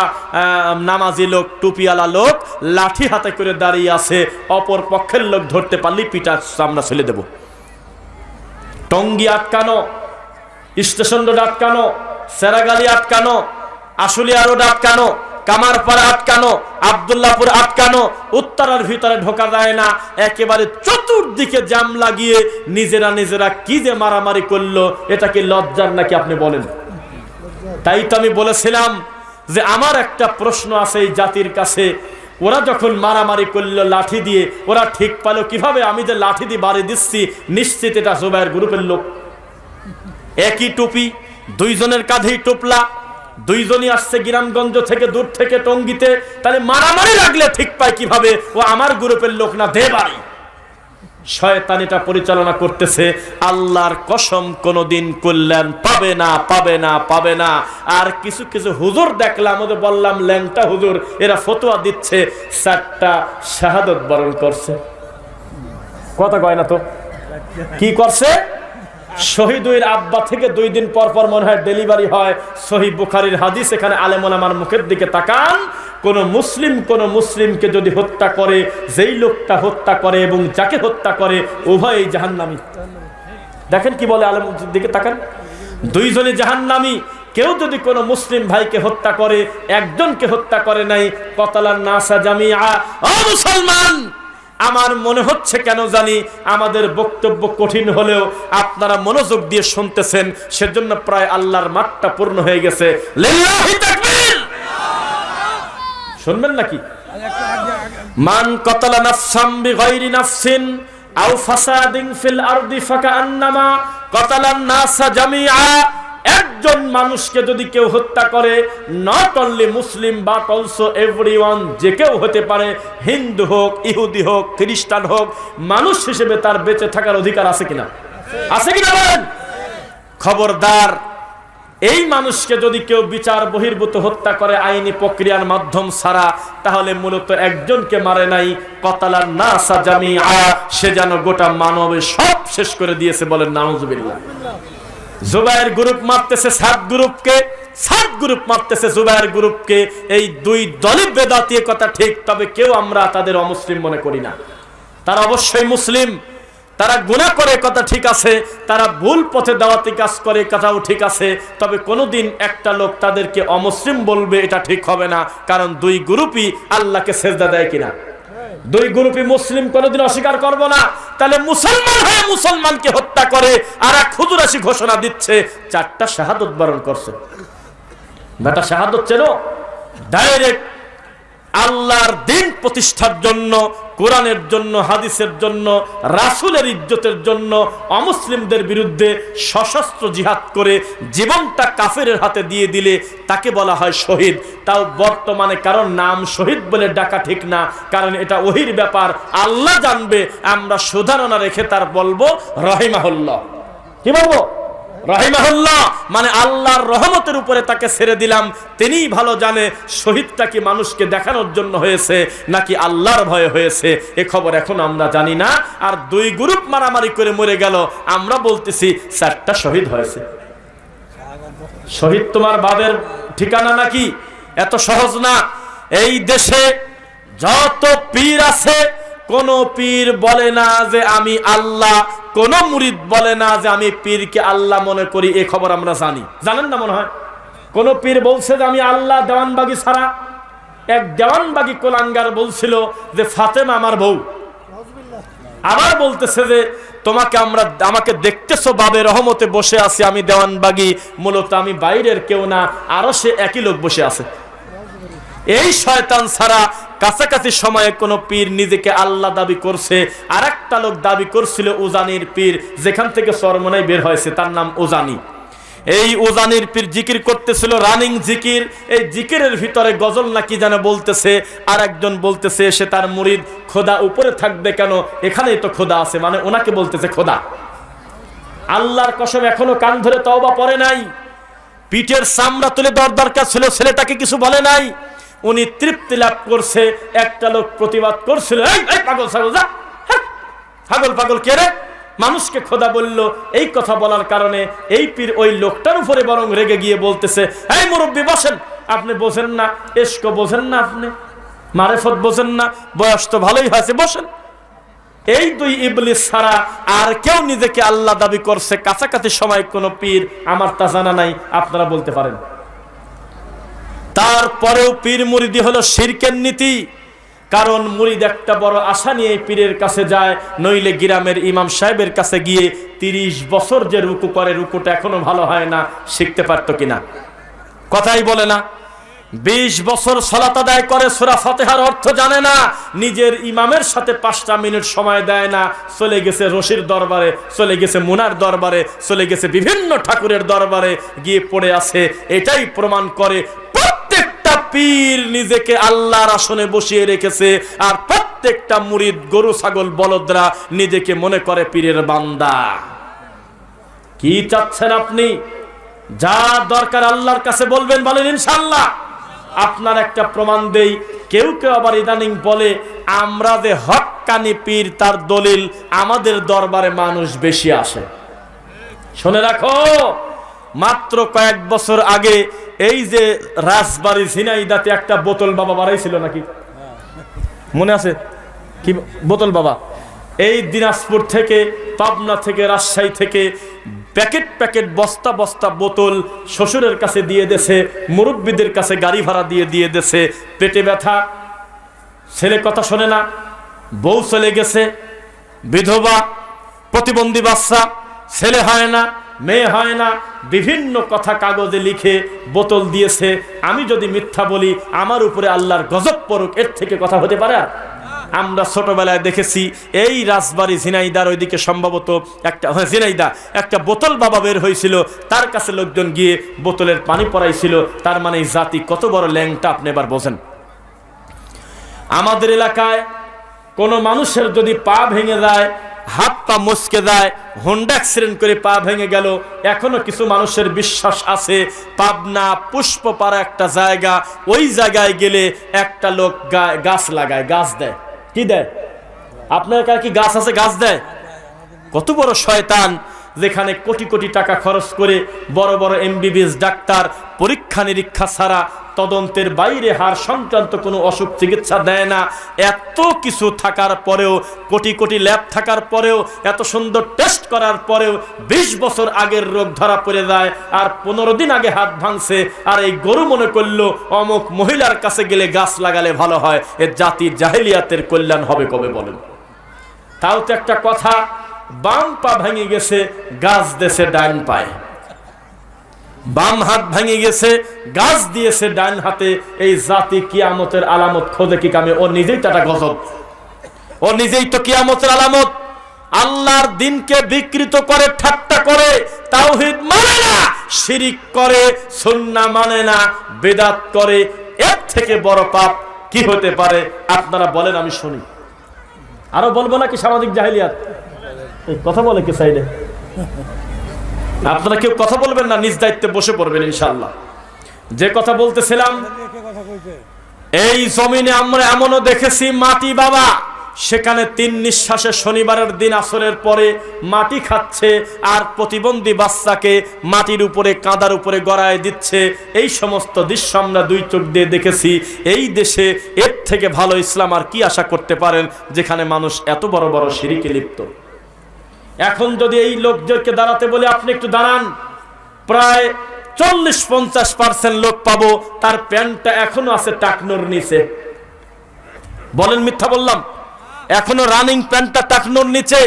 নামাজি লোক, টুপিওয়ালা লোক লাঠি হাতে করে দাঁড়িয়ে আছে। অপর পক্ষের লোক ধরতে পারলি পিটা আমরা ছেলে দেব। টঙ্গী আটকানো, স্টেশন রোড আটকানো, সেরাগালি আটকানো, আশুলিয়া রোড আটকানো, কামারপাড়া আটকানো, আব্দুল্লাহপুর আটকানো, উত্তরার ভিতরে ঢোকা যায় না। একেবারে চতুর্দিকে জাম লাগিয়ে নিজেরা কি যে মারামারি করলো, এটা কি লজ্জার নাকি আপনি বলেন? তাই তো আমি বলেছিলাম যে আমার একটা প্রশ্ন আছে এই জাতির কাছে, ওরা যখন মারামারি করলো লাঠি দিয়ে, ওরা ঠিক পেল কিভাবে? আমি যে লাঠি দিয়ে বাড়ি দিচ্ছি, নিশ্চিত এটা জুবায়ের গ্রুপের লোক। একই টুপি, দুইজনের কাঁধেই টোপলা, দুইজনই আসছে গ্রামগঞ্জ থেকে, দূর থেকে টঙ্গীতে। তাহলে মারামারি লাগলে ঠিক পায় কিভাবে ও আমার গ্রুপের লোক না? দে বাড়ি। শয়তান এটা পরিচালনা করতেছে। আল্লাহর কসম কোনোদিন কল্যাণ পাবে না, পাবে না, পাবে না। আর কিছু কিছু হুজুর দেখলাম, ওদের বললাম ল্যাংটা হুজুর, এরা ফতোয়া দিচ্ছে, 4টা শাহাদত বরণ করছে। কথা কয় না তো? কি করছে? শহীদের আব্বা থেকে 2 দিন পর পর মনে হয় ডেলিভারি হয়। সহিহ বুখারীর হাদিস, এখানে আলেম ওলামার মুখের দিকে তাকান। কোন মুসলিমকে যদি হত্যা করে, যেই লোকটা হত্যা করে এবং যাকে হত্যা করে উভয়ই জাহান্নামী। দেখেন কি বলে, আলেম দিকে তাকান, দুইজনই জাহান্নামী। কেউ যদি কোনো মুসলিম ভাইকে হত্যা করে, একজনকে হত্যা করে নাই, কতালান নাসা জামিআ। ও মুসলমান, আমার মনে হচ্ছে কেন জানি আমাদের বক্তব্য কঠিন হলেও আপনারা মনোযোগ দিয়ে শুনতেছেন, সেজন্য প্রায় আল্লাহর মাঠটা পূর্ণ হয়ে গেছে। লিল্লাহি তাকবীর। শুনবেন নাকি? মান কতালা নাফসাম বিগাইরি নাফসিন আও ফাসাদিন ফিল আরদি ফাকান্নামা কতালান নাসা জামিআ। একজন মানুষকে যদি কেউ হত্যা করে, not only Muslim but also everyone, যে কেউ হতে পারে, হিন্দু হোক, ইহুদি হোক, খ্রিস্টান হোক, মানুষ হিসেবে তার বেঁচে থাকার অধিকার আছে কিনা? আছে কিনা বলেন? খবরদার, এই মানুষকে যদি কেউ বিচার বহির্ভূত হত্যা করে আইনি প্রক্রিয়ার মাধ্যম ছাড়া, তাহলে মূলত একজনকে মারে নাই, কতালান নাসা জামিআ, সে যেন গোটা মানবের সব শেষ করে দিয়েছে। বলেন নাউজুবিল্লাহ। জুবায়ের গ্রুপ মারতেছে সাদ গ্রুপকে, সাদ গ্রুপ মারতেছে জুবায়ের গ্রুপকে। এই 2 দলই বেদাতি, কথা ঠিক। তবে কেউ আমরা তাদের অমুসলিম মনে করি না। তারা অবশ্যই মুসলিম, তারা গুনাহ করে, কথা ঠিক আছে, তারা ভুল পথে দাওয়াতি কাজ করে, কথাও ঠিক আছে। তবে কোনোদিন একটা লোক তাদেরকে অমুসলিম বলবে, এটা ঠিক হবে না। কারণ 2 গ্রুপই আল্লাহকে সেজদা দেয় কিনা? 2 গ্রুপই মুসলিম, কোনোদিন অস্বীকার করব না। তাহলে মুসলমান হয়ে মুসলমানকে হত্যা করে আর এক হুজুর আসি ঘোষণা দিচ্ছে 4টা শাহাদত বরণ করছে। বেটা শাহাদত চেনো? ডাইরেক্ট আল্লাহর দ্বীন প্রতিষ্ঠার জন্য, কোরআনের জন্য, হাদিসের জন্য, রাসূলের ইজ্জতের জন্য অমুসলিমদের বিরুদ্ধে সশস্ত্র জিহাদ করে জীবনটা কাফেরের হাতে দিয়ে দিলে তাকে বলা হয় শহীদ। তাও বর্তমানে কারণ নাম শহীদ বলে ডাকা ঠিক না, কারণ এটা ওহির ব্যাপার, আল্লাহ জানবে। আমরা সুধারণা রেখে তার বলবো রহিমাহুল্লাহ। কি বলবো? রাহিমাহুল্লাহ, মানে আল্লাহর রহমতের উপরে তাকে ছেড়ে দিলাম। তিনিই ভালো জানে শহীদটা কি মানুষকে দেখানোর জন্য হয়েছে নাকি আল্লাহর ভয়ে হয়েছে। এ খবর এখন আমরা জানি না। আর 2 গ্রুপ মারামারি করে মরে গেল, আমরা বলতেছি 4টা শহীদ হয়েছে। শহীদ তোমার বাবার ঠিকানা নাকি? এত সহজ না। এই দেশে যত পীর আছে, কোন পীর বলে না যে আমি আল্লাহ, কোন মুরিদ বলে না যে আমি পীরকে আল্লাহ মনে করি। এই খবর আমরা জানি। জানেন না মনে হয়? কোন পীর বলছে যে আমি আল্লাহ দেওয়ানবাগি ছাড়া। এক দেওয়ানবাগি কোলাঙ্গার বলছিল যে ফাতেমা আমার বউ। আবার বলতেছে যে আমাকে দেখতেছো বাবের রহমতে বসে আছি, আমি দেওয়ানবাগি, মূলত আমি বাইরের কেউ না, আরো সে একই লোক বসে আছে। এই শয়তান ছাড়া কাছাকাছি সময়ে কোনো পীর নিজেকে আল্লাহ দাবি করছে, আর একটা লোক দাবি করছিল উজানির পীর, যেখান থেকে চরমনাই বের হয়েছে তার নাম উজানি। এই উজানির পীর জিকির করতেছিল, রানিং জিকির। এই জিকিরের ভিতরে গজল নাকি যেন বলতেছে, আর একজন বলতেছে সে তার মুরিদ, খোদা উপরে থাকবে কেন, এখানেই তো খোদা আছে, মানে ওনাকে বলতেছে খোদা। আল্লাহর কসম এখনো কান ধরে তওবা পড়ে নাই, পিঠের চামড়া তুলে দরকার ছিল, ছেলেটাকে কিছু বলে নাই, উনি তৃপ্তি লাভ করছে। একটা লোক প্রতিবাদ করছিল, এই পাগল ছাগল যা, পাগল পাগল কে রে, মানুষকে খোদা বলল। এই কথা বলার কারণে এই পীর ওই লোকটার উপরে বরং রেগে গিয়ে বলতেছে, এই মুরব্বী বসেন, আপনি বোঝেন না, এশক বোঝেন না, আপনি মারেফত বোঝেন না, বয়স তো ভালোই হয়েছে, বসেন। এই দুই ইবলিস ছাড়া আর কেউ নিজেকে আল্লাহ দাবি করছে কাছাকাছি সময় কোন পীর আমার তা জানা নাই, আপনারা বলতে পারেন। তারপরেও পীর মুরিদি হলো শিরকের নীতি। কারণ মুরিদ একটা বড় আশা নিয়ে পীরের কাছে যায়, নইলে গ্রামের ইমাম সাহেবের কাছে গিয়ে 30 বছর যে রুকু করে, রুকুটা এখনো ভালো হয় না, শিখতে পারতো কিনা, কথাই বলে না। 20 বছর সালাত আদায় করে, সূরা ফাতিহার অর্থ জানে না, নিজের ইমামের সাথে 5টা মিনিট সময় দেয় না, চলে গেছে রশির দরবারে, চলে গেছে মুনার দরবারে, চলে গেছে বিভিন্ন ঠাকুরের দরবারে গিয়ে পড়ে আছে। এটাই প্রমাণ করে প্রত্যেকটা পীর নিজেকে আল্লাহর আসনে বসিয়ে রেখেছে, আর প্রত্যেকটা মুরিদ গরু ছাগল বলদরা নিজেকে মনে করে পীরের বান্দা। কি চাচ্ছেন আপনি? যা দরকার আল্লাহর কাছে বলবেন, বলেন ইনশাআল্লাহ। আপনার একটা প্রমাণ দেই, কেউ কেউ আবার ইদানিং বলে আমরা যে হক্কানি পীর তার দলিল আমাদের দরবারে মানুষ বেশি আসে। শুনে রাখো, মাত্র কয়েক বছর আগে এই যে রাজবাড়ী ঝিনাইদাতে একটা বোতল বাবা বাড়াইছিল নাকি, মনে আছে কি? বোতল বাবা এই দিনাজপুর থেকে, পাবনা থেকে, রাজশাহী থেকে প্যাকেট প্যাকেট বস্তা বস্তা বোতল শ্বশুরের কাছে দিয়ে দেছে, মুরব্বীদের কাছে গাড়ি ভাড়া দিয়ে দেছে। পেটে ব্যথা, ছেলে কথা শোনে না, বউ চলে গেছে, বিধবা, প্রতিবন্ধী বাচ্চা, ছেলে হয় না, মেয়ে হয় না, বিভিন্ন কথা কাগজে লিখে বোতল দিয়েছে। আমি যদি মিথ্যা বলি আমার উপরে আল্লাহর গজব পড়ুক, এর থেকে কথা হতে পারে? আমরা ছোটবেলায় দেখেছি এই রাজবাড়ী ঝিনাইদার ওইদিকে সম্ভবত একটা ঝিনাইদা একটা বোতল বাবা বের হয়েছিল, তার কাছে লোকজন গিয়ে বোতলের পানি পড়াইছিল। তার মানে জাতি কত বড় ল্যাংটা আপনি এবার বোঝেন। আমাদের এলাকায় কোনো মানুষের যদি পা ভেঙে যায়, হাত পা মচকে যায়, হোন্ডা অ্যাক্সিডেন্ট করে পা ভেঙে গেল, এখনো কিছু মানুষের বিশ্বাস আছে পাবনা পুষ্পপাড়া একটা জায়গা, ওই জায়গায় গেলে একটা লোক গাছ লাগায়, গাছ দেয়। কি দেয়? আপনার কাছে কি গাছ আছে? গাছ দেয়। কত বড় শয়তান, যেখানে কোটি কোটি টাকা খরচ করে বড় বড় এমবিবিএস ডাক্তার পরীক্ষা নিরীক্ষা ছাড়া, তদন্তের বাইরে হাড় সংক্রান্ত কোনো অসুখ চিকিৎসা দেয় না। এত কিছু থাকার পরেও, কোটি কোটি ল্যাব থাকার পরেও, এত সুন্দর টেস্ট করার পরেও 20 বছর আগের রোগ ধরা পড়ে যায়, আর 15 দিন আগে হাত ভাঙছে, আর এই গরু মনে করলো অমুক মহিলার কাছে গেলে গাছ লাগালে ভালো হয়। এ জাতির জাহেলিয়াতের কল্যাণ হবে কবে বলেন? তাও তো একটা কথা, বাম পা ভেঙে গেছে, গাছ দিয়েছে ডান পায়ে, বাম হাত ভেঙে গেছে, গাছ দিয়েছে ডান হাতে। এই জাতি কিয়ামতের আলামত খোঁজে কি কামে? ও নিজেই তো একটা গজব, ও নিজেই তো কিয়ামতের আলামত। আল্লাহর দিনকে বিকৃত করে, ঠাট্টা করে, তাওহীদ মানে না, শিরিক করে, সুন্নাহ মানে না, বেদাত করে। এর থেকে বড় পাপ কি হতে পারে? আপনারা বলেন, আমি শুনি। আরো বলবো নাকি সামাজিক জাহেলিয়াত? কথা বলে কি সাইডে? আপনারা কেউ কথা বলবেন না, নিজ দায়িত্বে বসে পড়বেন ইনশাআল্লাহ। যে কথা বলতেছিলাম, এই জমিনে আমরা এমনও দেখেছি মাটি বাবা, সেখানে 3 নিঃশ্বাসে শনিবারের দিন আসরের পরে মাটি খাচ্ছে, আর প্রতিবন্ধী বাচ্চাকে মাটির উপরে, কাঁদার উপরে গড়ায় দিচ্ছে। এই সমস্ত দৃশ্য আমরা 2 চোখ দিয়ে দেখেছি। এই দেশে এর থেকে ভালো ইসলাম আর কি আশা করতে পারেন, যেখানে মানুষ এত বড় বড় শিরকে লিপ্ত। এখন যদি এই লোকদেরকে দাঁড়াতে বলে, আপনি একটু দাঁড়ান, প্রায় 40-50% লোক পাবো তার প্যান্টটা এখনো আছে টাকনোর নিচে। বলেন মিথ্যা বললাম? এখনো রানিং প্যান্টটা টাকনোর নিচে।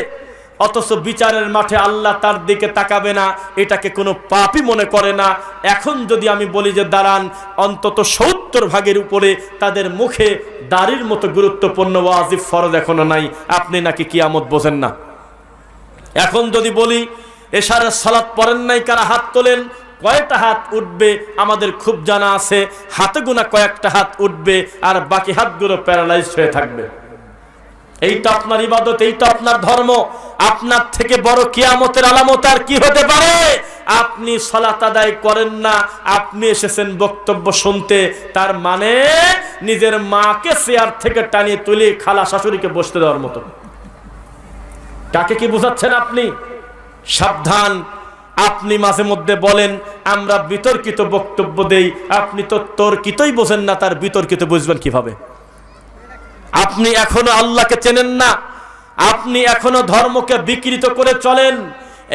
অথচ বিচারের মাঠে আল্লাহ তার দিকে তাকাবে না, এটাকে কোনো পাপই মনে করে না। এখন যদি আমি বলি যে দাঁড়ান, অন্তত 70 ভাগের উপরে তাদের মুখে দাড়ির মতো গুরুত্বপূর্ণ ওয়াজিব ফরজ এখনো নাই, আপনি নাকি কিয়ামত বোঝেন না। এখন যদি বলি এশারের সালাত পড়েন নাই কারা, হাত তোলেন। কয়টা হাত উঠবে আমাদের খুব জানা আছে, হাতে গোনা কয়েকটা হাত উঠবে আর বাকি হাতগুলো প্যারালাইজড হয়ে থাকবে। এইটা আপনার ইবাদত, এইটা আপনার ধর্ম। আপনার থেকে বড় কিয়ামতের আলামত আর কি হতে পারে? আপনি সালাত আদায় করেন না, আপনি এসেছেন বক্তব্য শুনতে, তার মানে নিজের মাকে চেয়ার থেকে টানিয়ে তুলে খালা শাশুড়িকে বসতে দেওয়ার মতো। কাকে কি বোঝাচ্ছেন আপনি? সাবধান। আপনি মাঝে মধ্যে বলেন আমরা বিতর্কিত বক্তব্য দেই, আপনি তো তর্কিতই বোঝেন না, তার বিতর্কিত বুঝবেন কিভাবে? আপনি এখনো আল্লাহকে চেনেন না, আপনি এখনো ধর্মকে বিকৃত করে চলেন।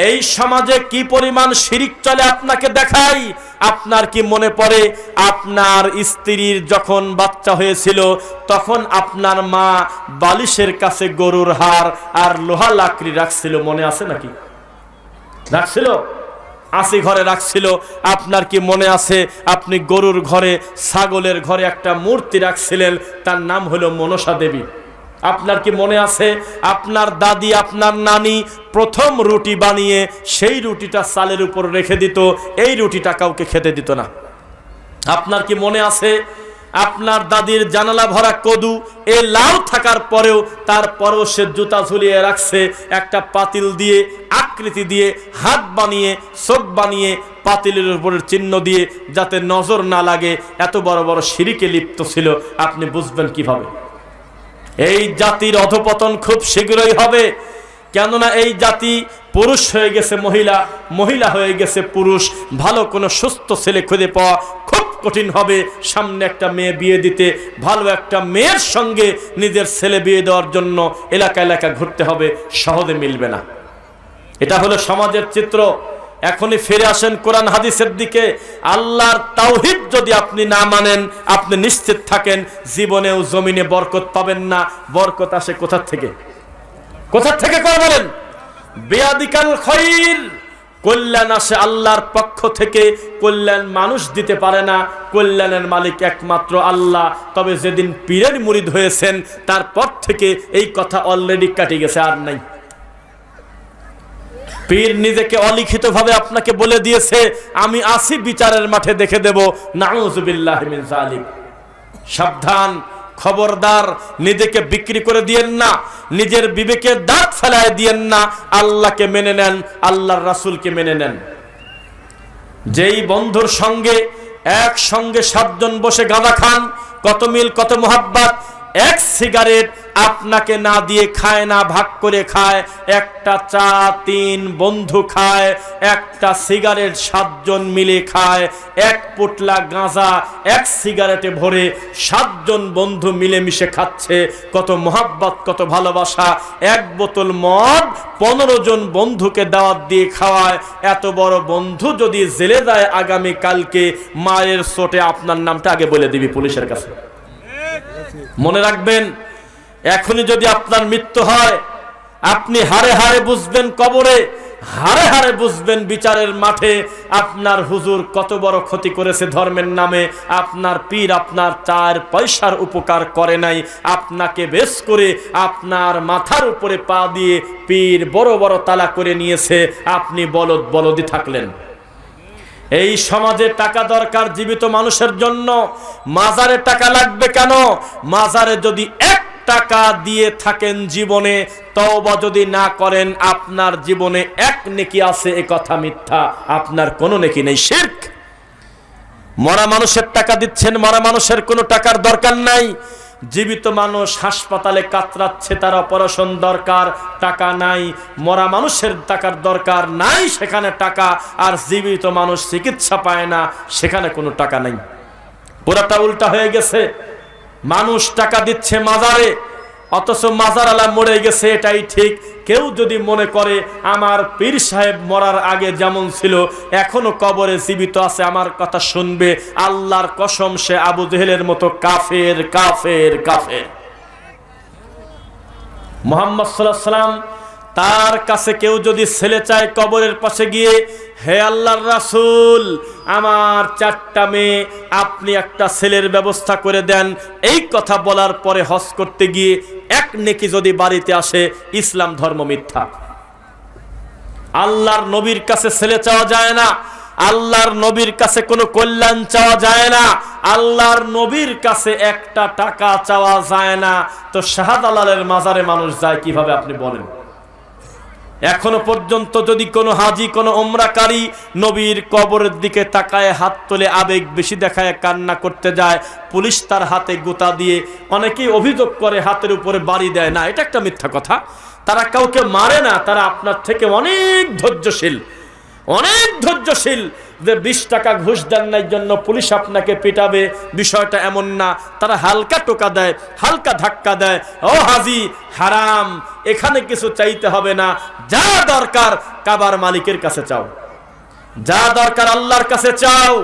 এই সমাজে কি পরিমাণ শিরিক চলে আপনাকে দেখাই। আপনার কি মনে পড়ে আপনার স্ত্রীর যখন বাচ্চা হয়েছিল তখন আপনার মা বালিশের কাছে গরুর হাড় আর লোহা লাকড়ি রাখছিল, মনে আছে নাকি? রাখছিল, আসি ঘরে রাখছিল। আপনার কি মনে আছে আপনি গরুর ঘরে, ছাগলের ঘরে একটা মূর্তি রাখছিলেন, তার নাম হলো মনসা দেবী? আপনার কি মনে আছে আপনার দাদি, আপনার নানি প্রথম রুটি বানিয়ে সেই রুটিটা চালের উপর রেখে দিত, এই রুটিটা কাউকে খেতে দিত না? আপনার কি মনে আছে আপনার দাদির জানালা ভরা কদু, এ লাউ থাকার পরেও তারপরও সে জুতা ঝুলিয়ে রাখছে একটা পাতিল দিয়ে, আকৃতি দিয়ে, হাত বানিয়ে, চোখ বানিয়ে, পাতিলের উপরের চিহ্ন দিয়ে, যাতে নজর না লাগে। এত বড় বড় শিরিকে লিপ্ত ছিল, আপনি বুঝবেন কিভাবে? এই জাতির অধপতন খুব শীঘ্রই হবে, কেননা এই জাতি পুরুষ হয়ে গেছে মহিলা, মহিলা হয়ে গেছে পুরুষ। ভালো কোনো সুস্থ ছেলে খুঁজে পাওয়া খুব কঠিন হবে। সামনে একটা মেয়ে বিয়ে দিতে, ভালো একটা মেয়ের সঙ্গে নিজের ছেলে বিয়ে দেওয়ার জন্য এলাকা এলাকা ঘুরতে হবে, সহজে মিলবে না। এটা হলো সমাজের চিত্র। এখনই ফিরে আসেন কোরআন হাদিসের দিকে। আল্লাহর তাওহীদ যদি আপনি না মানেন, আপনি নিশ্চিত থাকেন জীবনেও জমিনে বরকত পাবেন না। বরকত আসে কোথা থেকে? কোথা থেকে করে বলেন? বিয়াদিকাল খায়র, কল্যাণ আসে আল্লাহর পক্ষ থেকে। কল্যাণ মানুষ দিতে পারে না, কল্যাণের মালিক একমাত্র আল্লাহ। তবে যেদিন পীরের মুরিদ হয়েছেন তারপর থেকে এই কথা অলরেডি কাটে গেছে, আর নাই। পীর নিজেকে অলিখিতভাবে আপনাকে বলে দিয়েছে আমি আসি বিচারের মাঠে দেখে দেব। নাউযুবিল্লাহি মিন যালিক। সাবধান, খবরদার, নিজেকে বিক্রি করে দিয়েন না, নিজের বিবেকের দাঁত ফেলায় দিয়েন না। আল্লাহকে মেনে নেন, আল্লাহর রাসূলকে মেনে নেন। যেই বন্ধুর সঙ্গে একসঙ্গে 7 জন বসে গাঁজা খান, কত মিল, কত মোহাব্বত। এক সিগারেট আপনাকে না দিয়ে খায় না, ভাগ করে খায়। একটা চা 3 বন্ধু খায়, একটা সিগারেট 7 জন মিলে খায়। এক পোটলা গাঁজা এক সিগারেটে ভরে 7 জন বন্ধু মিলেমিশে খাচ্ছে। কত মোহাব্বত, কত ভালোবাসা। এক বোতল মদ 15 জন বন্ধুকে দাওয়াত দিয়ে খাওয়ায়। এত বড় বন্ধু যদি জেলে যায় আগামী কালকে, মায়ের চোটে আপনার নামটা আগে বলে দিবি পুলিশের কাছে। মনে রাখবেন, এখনই যদি আপনার মৃত্যু হয়, আপনি হারে হারে বুঝবেন কবরে, হারে হারে বুঝবেন বিচারের মাঠে আপনার হুজুর কত বড় ক্ষতি করেছে ধর্মের নামে। আপনার পীর আপনার 4 পয়সার উপকার করে নাই, আপনাকে বেশ করে আপনার মাথার উপরে পা দিয়ে পীর বড় বড় তালা করে নিয়েছে। আপনি বলদ বলদি থাকলেন। এই সমাজে টাকা দরকার জীবিত মানুষের জন্য, মাজারে টাকা লাগবে কেন? মাজারে যদি 1 টাকা দিয়ে থাকেন জীবনে, তওবা যদি না করেন, আপনার জীবনে 1 নেকি আছে, এ কথা মিথ্যা। আপনার কোনো নেকি নেই, শিরক। মরা মানুষের টাকা দিচ্ছেন, মরা মানুষের কোনো টাকার দরকার নাই। জীবিত মানুষ হাসপাতালে কাতরাচ্ছে, তার অপারেশন দরকার, টাকা নাই। মরা মানুষের টাকার দরকার নাই, সেখানে টাকা। আর জীবিত মানুষ চিকিৎসা পায় না, সেখানে কোনো টাকা নাই। পুরাটা উল্টা হয়ে গেছে। মানুষ টাকা দিচ্ছে মাজারে, অথচ মাজারওয়ালা মরে গেছে, এটাই ঠিক। কেউ যদি মনে করে আমার পীর সাহেব মরার আগে যেমন ছিল এখনো কবরে জীবিত আছে, আমার কথা শুনবে, আল্লাহর কসম সে আবু জেহেলের মতো কাফের, কাফের, কাফের। মুহাম্মদ সাল্লাল্লাহু আলাইহি ওয়াসাল্লাম তার কাছে কেউ যদি ছেলে চায় কবরের পাশে গিয়ে, হে আল্লাহর রাসূল, আমার 4টা মেয়ে, আপনি একটা ছেলের ব্যবস্থা করে দেন, এই কথা বলার পরে হজ করতে গিয়ে 1 নেকি যদি বাড়িতে আসে, ইসলাম ধর্ম মিথ্যা। আল্লাহর নবীর কাছে ছেলে চাওয়া যায় না, আল্লাহর নবীর কাছে কোনো কল্যাণ চাওয়া যায় না, আল্লাহর নবীর কাছে একটা টাকা চাওয়া যায় না। তো শাহজালালের মাজারে মানুষ যায় কিভাবে আপনি বলেন? এখনো পর্যন্ত যদি কোনো হাজি, কোনো ওমরাকারী নবীর কবরের দিকে তাকায় হাত তুলে আবেগ বেশি দেখায় কান্না করতে যায়, পুলিশ তার হাতে গোতা দিয়ে, অনেকেই অভিযোগ করে হাতের উপরে বাড়ি দেয়, না এটা একটা মিথ্যা কথা। তারা কাউকে মারে না, তারা আপনার থেকে অনেক ধৈর্যশীল, অনেক ধৈর্যশীল। যে 20 টাকা ঘুষ দেন নাই জন্য পুলিশ আপনাকে পিটাবে, বিষয়টা এমন না। তারা হালকা টোকা দেয়, হালকা ধাক্কা দেয়, ও হাজি হারাম, এখানে কিছু চাইতে হবে না, যা দরকার কাবার মালিকের কাছে চাও, যা দরকার আল্লাহর কাছে চাও।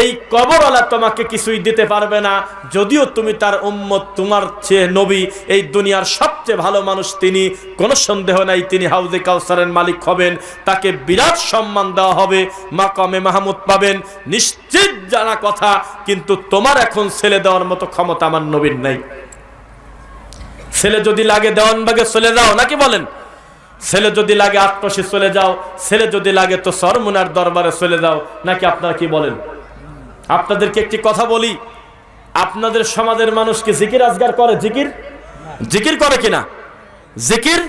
এই কবরওয়ালা তোমাকে কিছুই দিতে পারবে না, যদিও তুমি তার উম্মত, তোমার চেয়ে নবী এই দুনিয়ার সবচেয়ে ভালো মানুষ তিনি, কোনো সন্দেহ নাই তিনি হাউজে কাউসারের মালিক হবেন, তাকে বিরাট সম্মান দেওয়া হবে, মাকামে মাহমুদ পাবেন, নিশ্চিত জানা কথা। কিন্তু তোমার এখন ছেলে দেওয়ার মতো ক্ষমতা আমার নবীর নাই। ছেলে যদি লাগে দেওয়ানবাগে চলে যাও, নাকি বলেন? ছেলে যদি লাগে আটপাশে চলে যাও, ছেলে যদি লাগে তো সরমুনার দরবারে চলে যাও, নাকি আপনারা কি বলেন? আপনাদেরকে একটি কথা বলি, আপনাদের সমাজের মানুষ কি জিকির আজগার করে? জিকির জিকির করে কিনা? জিকির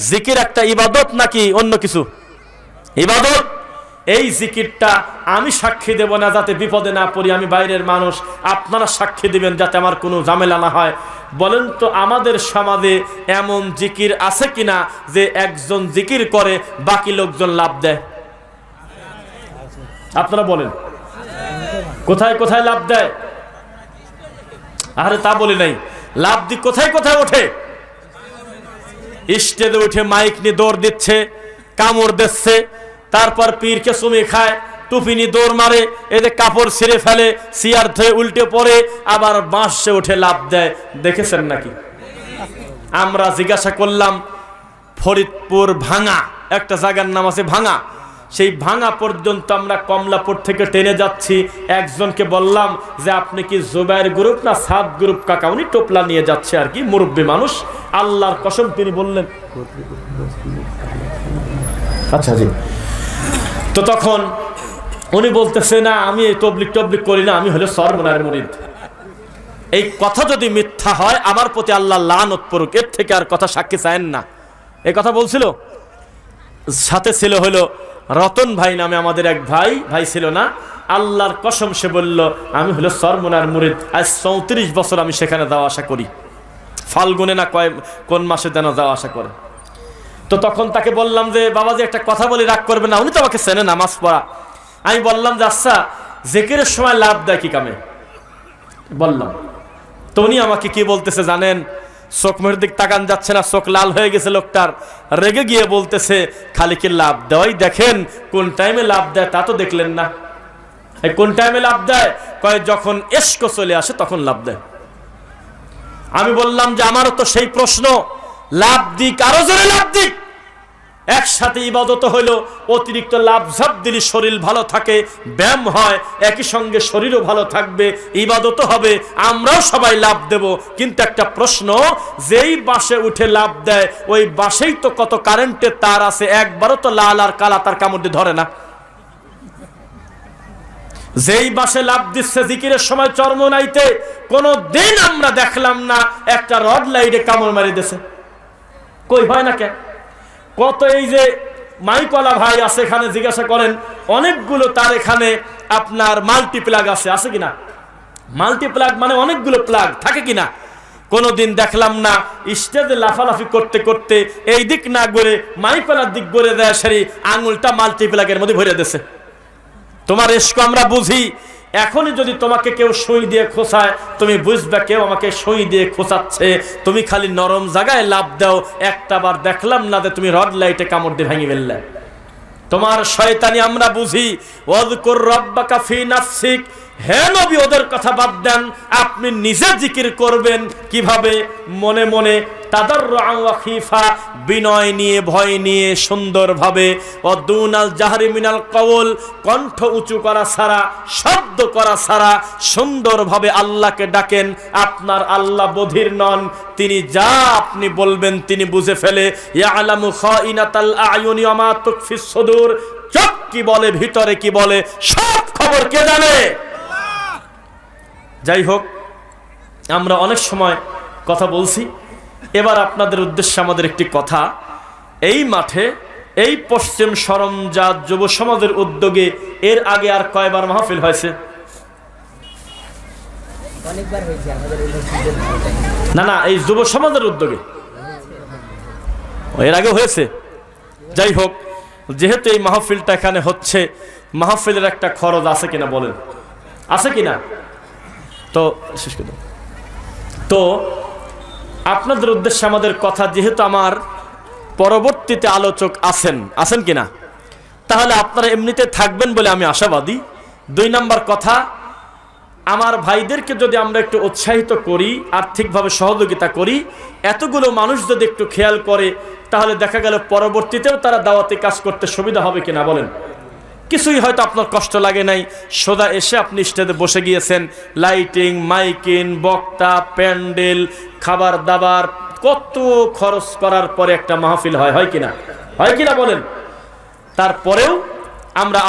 জিকির একটা ইবাদত নাকি অন্য কিছু? ইবাদত। এই জিকিরটা আমি সাক্ষী দেব না যাতে বিপদে না পড়ি, আমি বাইরের মানুষ, আপনারা সাক্ষী দিবেন যাতে আমার কোনো ঝামেলা না হয়। বলেন তো আমাদের সমাজে এমন জিকির আছে কিনা যে একজন জিকির করে বাকি লোকজন লাভ দেয়? আপনারা বলেন কোথায় কোথায় লাভ দেয়? আরে তা বলি নাই, লাভ দি কোথায় কোথায় ওঠে? স্টেজে উঠে মাইক নিয়ে দৌড় দিচ্ছে, কামড় দিচ্ছে, তারপর পীরকে চুমি খায়, টুপি নিয়ে দৌড় মারে, এদের কাপড় ছিঁড়ে ফেলে, চেয়ার ধুয়ে উল্টে পড়ে, আবার বাঁশে উঠে লাভ দেয়। দেখেছেন নাকি? আমরা জিজ্ঞাসা করলাম, ফরিদপুর ভাঙা একটা জায়গার নাম আছে ভাঙা, সেই ভাঙা পর্যন্ত আমরা কমলাপুর থেকে ট্রেনে যাচ্ছি, একজনকে বললাম যে আপনি কি জুবাইর গ্রুপ না সাদ গ্রুপ কাকা? উনি টোপলা নিয়ে যাচ্ছে আর কি, মুরব্বী মানুষ, আল্লাহর কসম তিনি বললেন আচ্ছা জি। তো তখন উনি বলতেছে না আমি এই তবলিক টবলিক করি না, আমি হলো সরমুনার মুরিদ। এই কথা যদি মিথ্যা হয় আমার প্রতি আল্লাহ লানত পড়ুক, এর থেকে আর কথা সাক্ষী চায়েন না। এই কথা বলছিল, সাথে ছিল হলো রতন ভাই নামে আমাদের এক ভাই ছিল না, আল্লাহর কসম সে বলল আমি হলো সরমুনার মুরিদ, আজ 34 বছর আমি সেখানে যাওয়া আসা করি, ফাল্গুনে না কোন মাসে যেন যাওয়া আসা করে। তো তখন তাকে বললাম যে বাবাজি একটা কথা বলি, রাগ করবে না, উনি তো আমাকে চেনে নামাজ পড়া। আমি বললাম যে আচ্ছা জিকিরের সময় লাভ দেয় কি কামে? বললাম তো উনি আমাকে কি বলতেছে জানেন? চোখ মুখের দিক তাকান যাচ্ছে না, চোখ লাল হয়ে গেছে লোকটার, রেগে গিয়ে বলতেছে খালি কি লাভ দেওয়াই দেখেন, কোন টাইমে লাভ দেয় তা তো দেখলেন না। কোন টাইমে লাভ দেয়? কয় যখন এশক চলে আসে তখন লাভ দেয়। আমি বললাম যে আমারও তো সেই প্রশ্ন, লাভ দিক আরো জোরে লাভ দিক, একসাথে ইবাদত হইলো, অতিরিক্ত লাভ ঝাপ দিলে শরীর ভালো থাকে, ব্যায়াম হয়, একই সঙ্গে শরীরও ভালো থাকবে, ইবাদত হবে, আমরাও সবাই লাভ দেব। কিন্তু একটা প্রশ্ন, যেই বাসে উঠে লাভ দেয় ওই বাসেই তো কত কারেন্টের তার আছে, একবারও তো লাল আর কালা তার কামড় দিয়ে ধরে না। যেই বাসে লাভ দিচ্ছে জিকিরের সময় চরমোনাইতে, কোনো দিন আমরা দেখলাম না একটা রড লাইটে কামড় মারি দিছে, কই হয় না কেন? কত এই যে মাইকলা ভাই আছে এখানে জিজ্ঞাসা করেন, অনেকগুলো তার এখানে আপনার মাল্টিপ্লাগ আছে কিনা? মাল্টিপ্লাগ মানে অনেকগুলো প্লাগ থাকে কিনা? কোনোদিন দেখলাম না। স্টেজে লাফালাফি করতে করতে এই দিক না ঘুরে মাইকলার দিক ঘুরে দেয়, সারি আঙুলটা মাল্টিপ্লাগের মধ্যে ভরে দিয়েছে। তোমার এসকো আমরা বুঝি, এখনই যদি তোমাকে কেউ সুই দিয়ে খোঁচায় তুমি বুঝবে কেউ আমাকে সুই দিয়ে খোঁচাচ্ছে, তুমি খালি নরম জায়গায় লাভ দাও, একটা বার দেখলাম না যে তুমি রড লাইটে কামড় দিয়ে ভেঙে ফেললে। তোমার শয়তানি আমরা বুঝি। ওয়াযকুর রাব্বাকা ফি নাফসিক, হে নবী, ওদের কথা বাদ দেন, আপনি নিজে জিকির করবেন কিভাবে? মনে মনে তাদাররুআন ওয়া খিফা, বিনয় নিয়ে, ভয় নিয়ে, সুন্দরভাবে। ওয়াদুনাল জাহরি মিনাল কওল, কণ্ঠ উঁচু করা ছাড়া, শব্দ করা ছাড়া সুন্দরভাবে আল্লাহকে ডাকেন। আপনার আল্লাহ বধির নন, তিনি যা আপনি বলবেন তিনি বুঝে ফেলে। ইয়ালামু খাইনাতাল আয়ুনি ওয়া মা তুখফিস সুদূর, চোখ কি বলে, ভিতরে কি বলে, সব খবর কে জানে? যাই হোক, আমরা অনেক সময় কথা বলছি, এবার আপনাদের উদ্দেশ্যে আমাদের একটি কথা। এই মাঠে, এই পশ্চিম সরমজাত যুব সমাজের উদ্যোগে এর আগে আর কয়বার মাহফিল হয়েছে? অনেকবার হয়েছে আমাদের এই মসজিদের। না না, এই যুব সমাজের উদ্যোগে এর আগে হয়েছে। যাই হোক, যেহেতু এই মাহফিলটা এখানে হচ্ছে, মাহফিলের একটা খরচ আছে কিনা বলেন? আছে কিনা? তো শেষ করে দাও। তো আপনাদের উদ্দেশ্যে আমাদের কথা, যেহেতু আমার পরবর্তীতে আলোচক আছেন কিনা, তাহলে আপনারা এমনিতে থাকবেন বলে আমি আশাবাদী। 2 নাম্বার কথা, আমার ভাইদেরকে যদি আমরা একটু উৎসাহিত করি, আর্থিকভাবে সহযোগিতা করি, এতগুলো মানুষ যদি একটু খেয়াল করে, তাহলে দেখা গেল পরবর্তীতেও তারা দাওয়াতে কাজ করতে সুবিধা হবে কিনা বলেন? কিছুই হয়তো আপনার কষ্ট লাগে নাই, সোজা এসে আপনি স্টেজে বসে গিয়েছেন, লাইটিং, মাইকিং, বক্তা, প্যান্ডেল, খাবার দাবার, কত খরচ করার পরে একটা মাহফিল হয় কিনা? হয় কিনা বলেন? তারপরেও আমরা